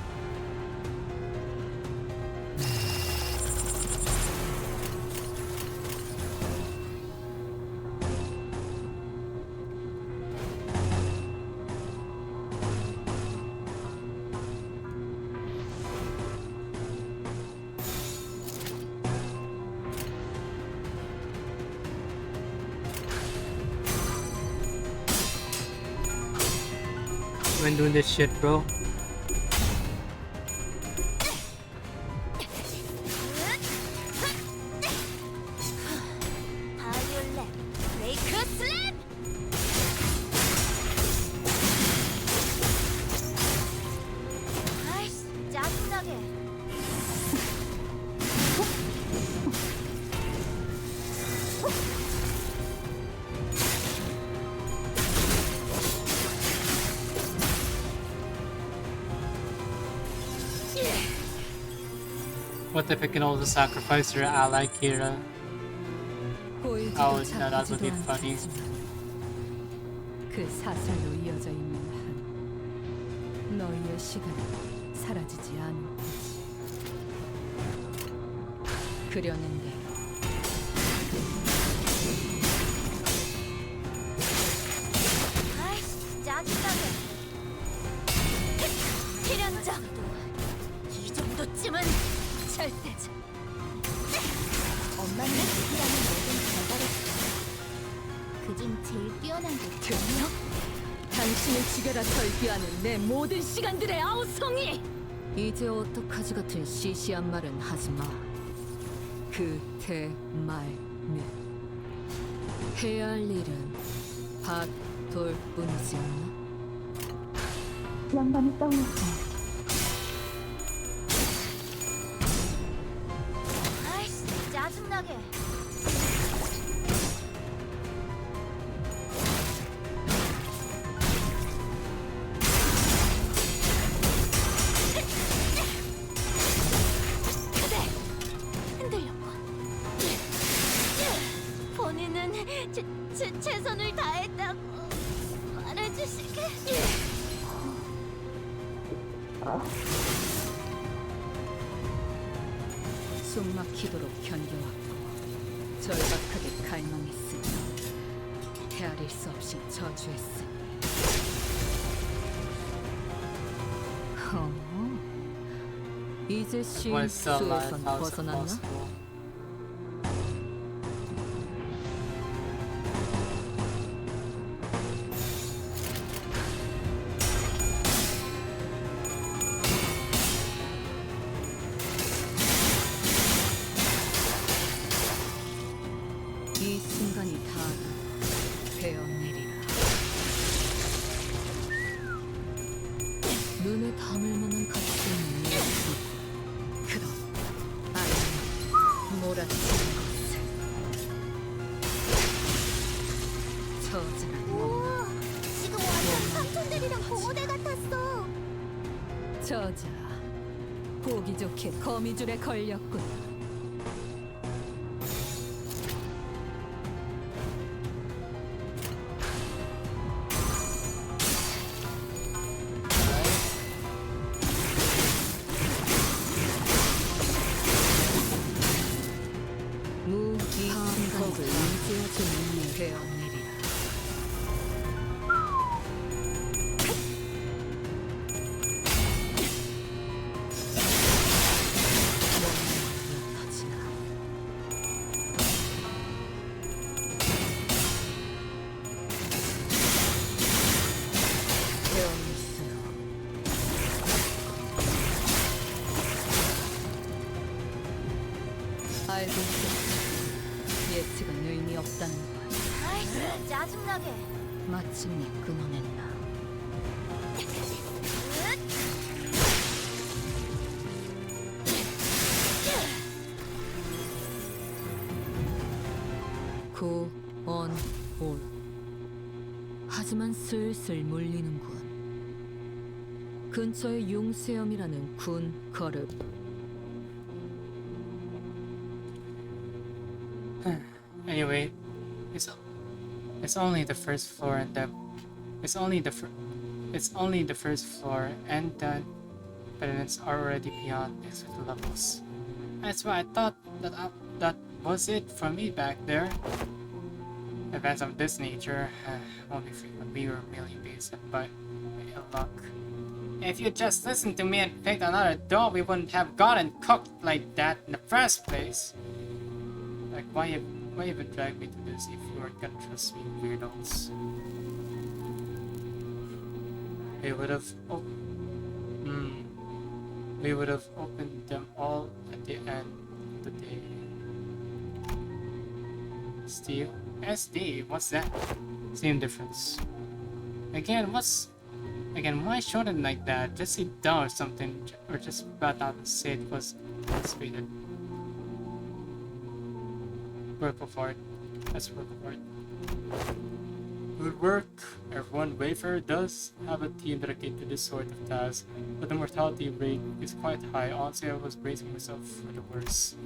When doing this shit, bro. 바이올렛 브레이크 슬랩. 아이씨, 짜증나게. What if I can also sacrifice your ally, Kira? 보이지도 Oh, no, that would be 잡히지도 funny. 않겠지만 그 사슬로 이어져 있는 한 너희의 시간은 사라지지 않을 거지. 그려낸 대로 아이씨, 짜증나게. 필연적. 이 정도쯤은 절대적. 엄마는 이라는 모든 결과를 그중 제일 뛰어난 게 들려? 당신을 죽여라 절규하는 내 모든 시간들의 아우성이! 이제 어떡하지 같은 시시한 말은 하지 마. 그 대말는 해야 할 일은 밭돌뿐이지 않나? 양반이 떠올랐어. 아이씨, 짜증나게. 그대 흔들렸군. 본인은 최선을 다했다고 말해주시게. 숨 막히도록 견뎌왔고 절박하게 갈망했으니 헤아릴 수 없이 저주했으니 이제 시 What's the life? 수에선 How's it 벗어났나? possible? 이 순간이 다 베어내리라. 눈에 담을 만한 가치 있는 예수. 그럼 아이 몰아치는 것을 저지란 우와, 지금 완전 삼촌들이랑 공호대 같았어. 저자 보기 좋게 거미줄에 걸렸군. 무기 생각을 이제어준 이에 베어내리라. 터지나 베어냈어요. 알고 있었지. 예측은 의미 없다는 걸. 아이씨, 짜증나게. 마침내 끊어냈나. 구 on, 올. 하지만 슬슬 물리는군. 근처에 융수염이라는 군 거르. Anyway, it's it's only the first floor and the it's only the it's only the first floor and the pediments are already beyond exit levels. That's why I thought that that was it for me back there. Events of this nature only frequently or merely based by ill luck. If you just listened to me and picked another door, we wouldn't have gotten cooked like that in the first place. Like, why even drag me to this if you weren't gonna trust me, weirdos? We would have we would have opened them all at the end of the day. Steel? SD? What's that? Same difference. Again, why shorten like that? Just sit down or something, or just bat out and say it was anticipated. Work of art. That's work of art. Good work. Everyone Wafer does have a team dedicated to this sort of task, but the mortality rate is quite high. Honestly, I was bracing myself for the worst.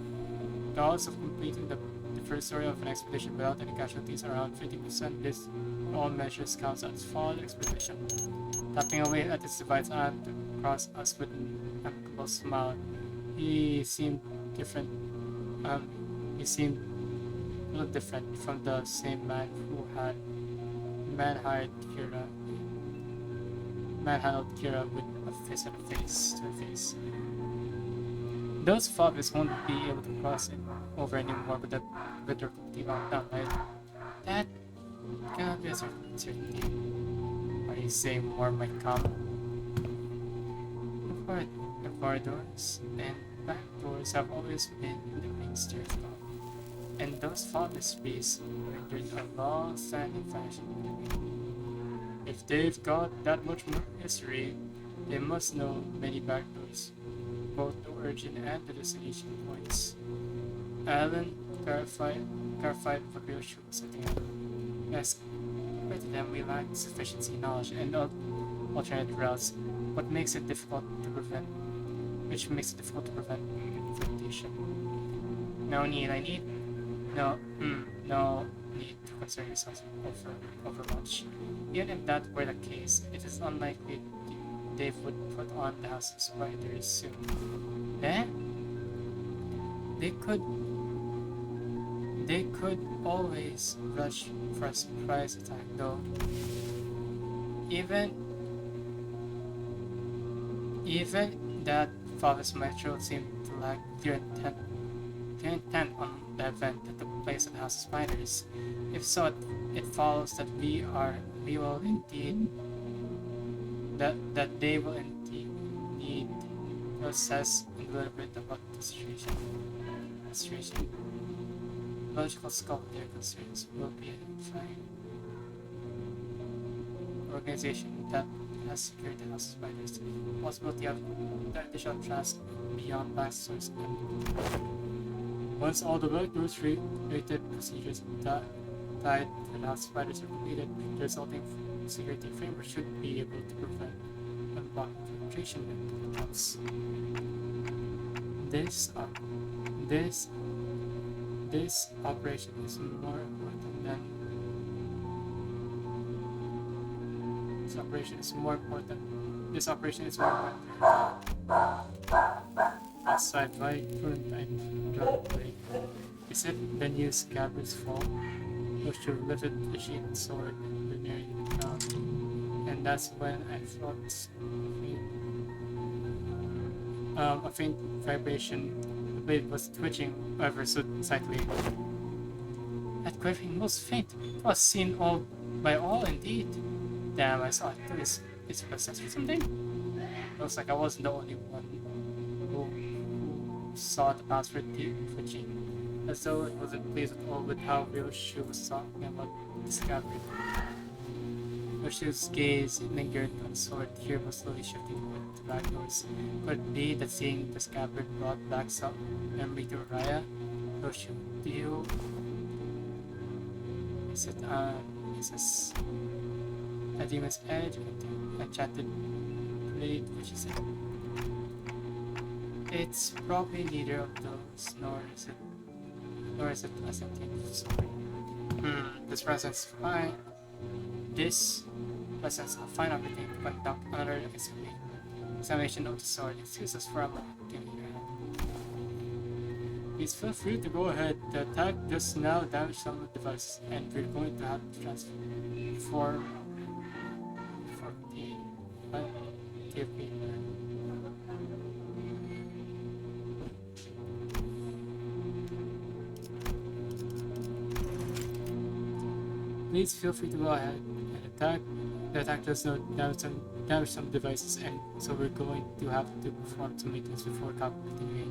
The odds of completing the first story of an expedition without any casualties around 50%. This all measures counts as flawed expedition. Tapping away at his device and across us with an amicable smile. He seemed different. He seemed a little different from the same man who had manhandled Kira with a fist to her face. Those Fauvist won't be able to cross it over anymore with their complete lockdown, right? That cannot be a certainty. Are you saying more might come? The corridors and back doors have always been in the wings territory, and those Fauvist beasts rendered a long-standing fashion between. If they've got that much more history, they must know many back doors, both the origin and the destination points. Alan clarified what real shoe was setting up. Yes, compared to them, we lack sufficiency knowledge and alternate routes, which makes it difficult to prevent infiltration. No need to concern yourselves over much. Even if that were the case, it is unlikely Dave would put on the House of Spiders soon. Eh? They could always rush for a surprise attack though. Even that Fauvist Metro seemed to lack clear intent on the event that took place at House of Spiders. If so, it follows that they will indeed need to assess a little bit about the situation. Logical scope of their concerns will be identifying organization that has secured the House of Spiders. The possibility of the additional trust beyond last source. Once all the backdoors related procedures tied to the House of Spiders are completed, the resulting security framework should be able to prevent unblocked infiltration into the house. This operation is more important than This operation is more important. Outside my current I'm drunk. Is it the new scabbard's fault? Who should lifted the sheathed sword and nearly the ground? And that's when I felt a faint vibration. The blade was twitching ever so slightly. That quivering was faint. It was seen by all indeed. Damn, I saw it through his possessed or something. Looks like I wasn't the only one who saw the password twitching, as though it wasn't pleased at all with how real she was talking about discovery. Yoshi's gaze lingered on the sword. Here was slowly shifting to back doors. Could it be that seeing the scabbard brought back some memory to Raya? Yoshi, do you Is this a demon's edge? Enchanted blade, which is it? It's probably neither of those, nor is it pleasant. This present's fine. This presents a fine opportunity to conduct another examination of the sword. Excuse us for a moment. Give me your hand. Please feel free to go ahead. The attack does now damage some of the devices, and we're going to have to transfer for the give me Please feel free to go ahead and attack. The attack does not damage some devices, and so we're going to have to perform some maintenance before calculating.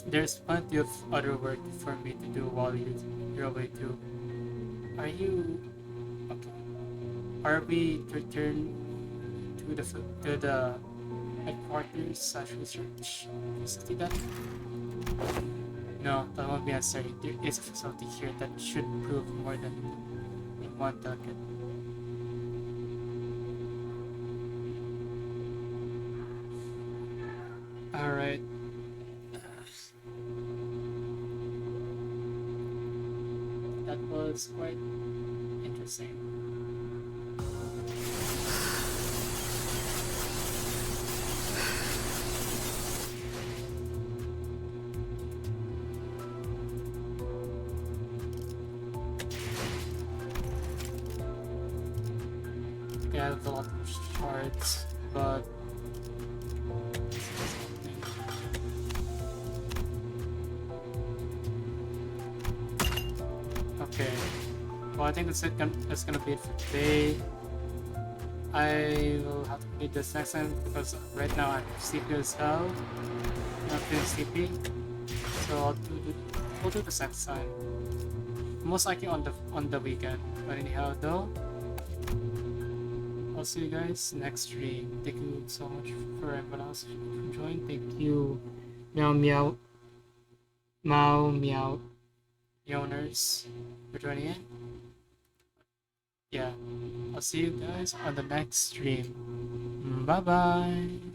There's plenty of other work for me to do while you're away too. Are you okay? Are we to return to the headquarters / research facility then? No, that won't be necessary. There is a facility here that should prove more than in one target. Alright. That was quite interesting. Okay, I have a lot of shards, but okay. Well, I think that's gonna be it for today. I will have to complete this next time because right now I'm sleepy as hell. I'm feeling sleepy, so we'll do this next time. Most likely on the weekend. But anyhow, though, I'll see you guys next stream. Thank you so much for everyone else who joined. Thank you, meow meow, meow meow, owners for joining in. Yeah, I'll see you guys on the next stream. Bye bye.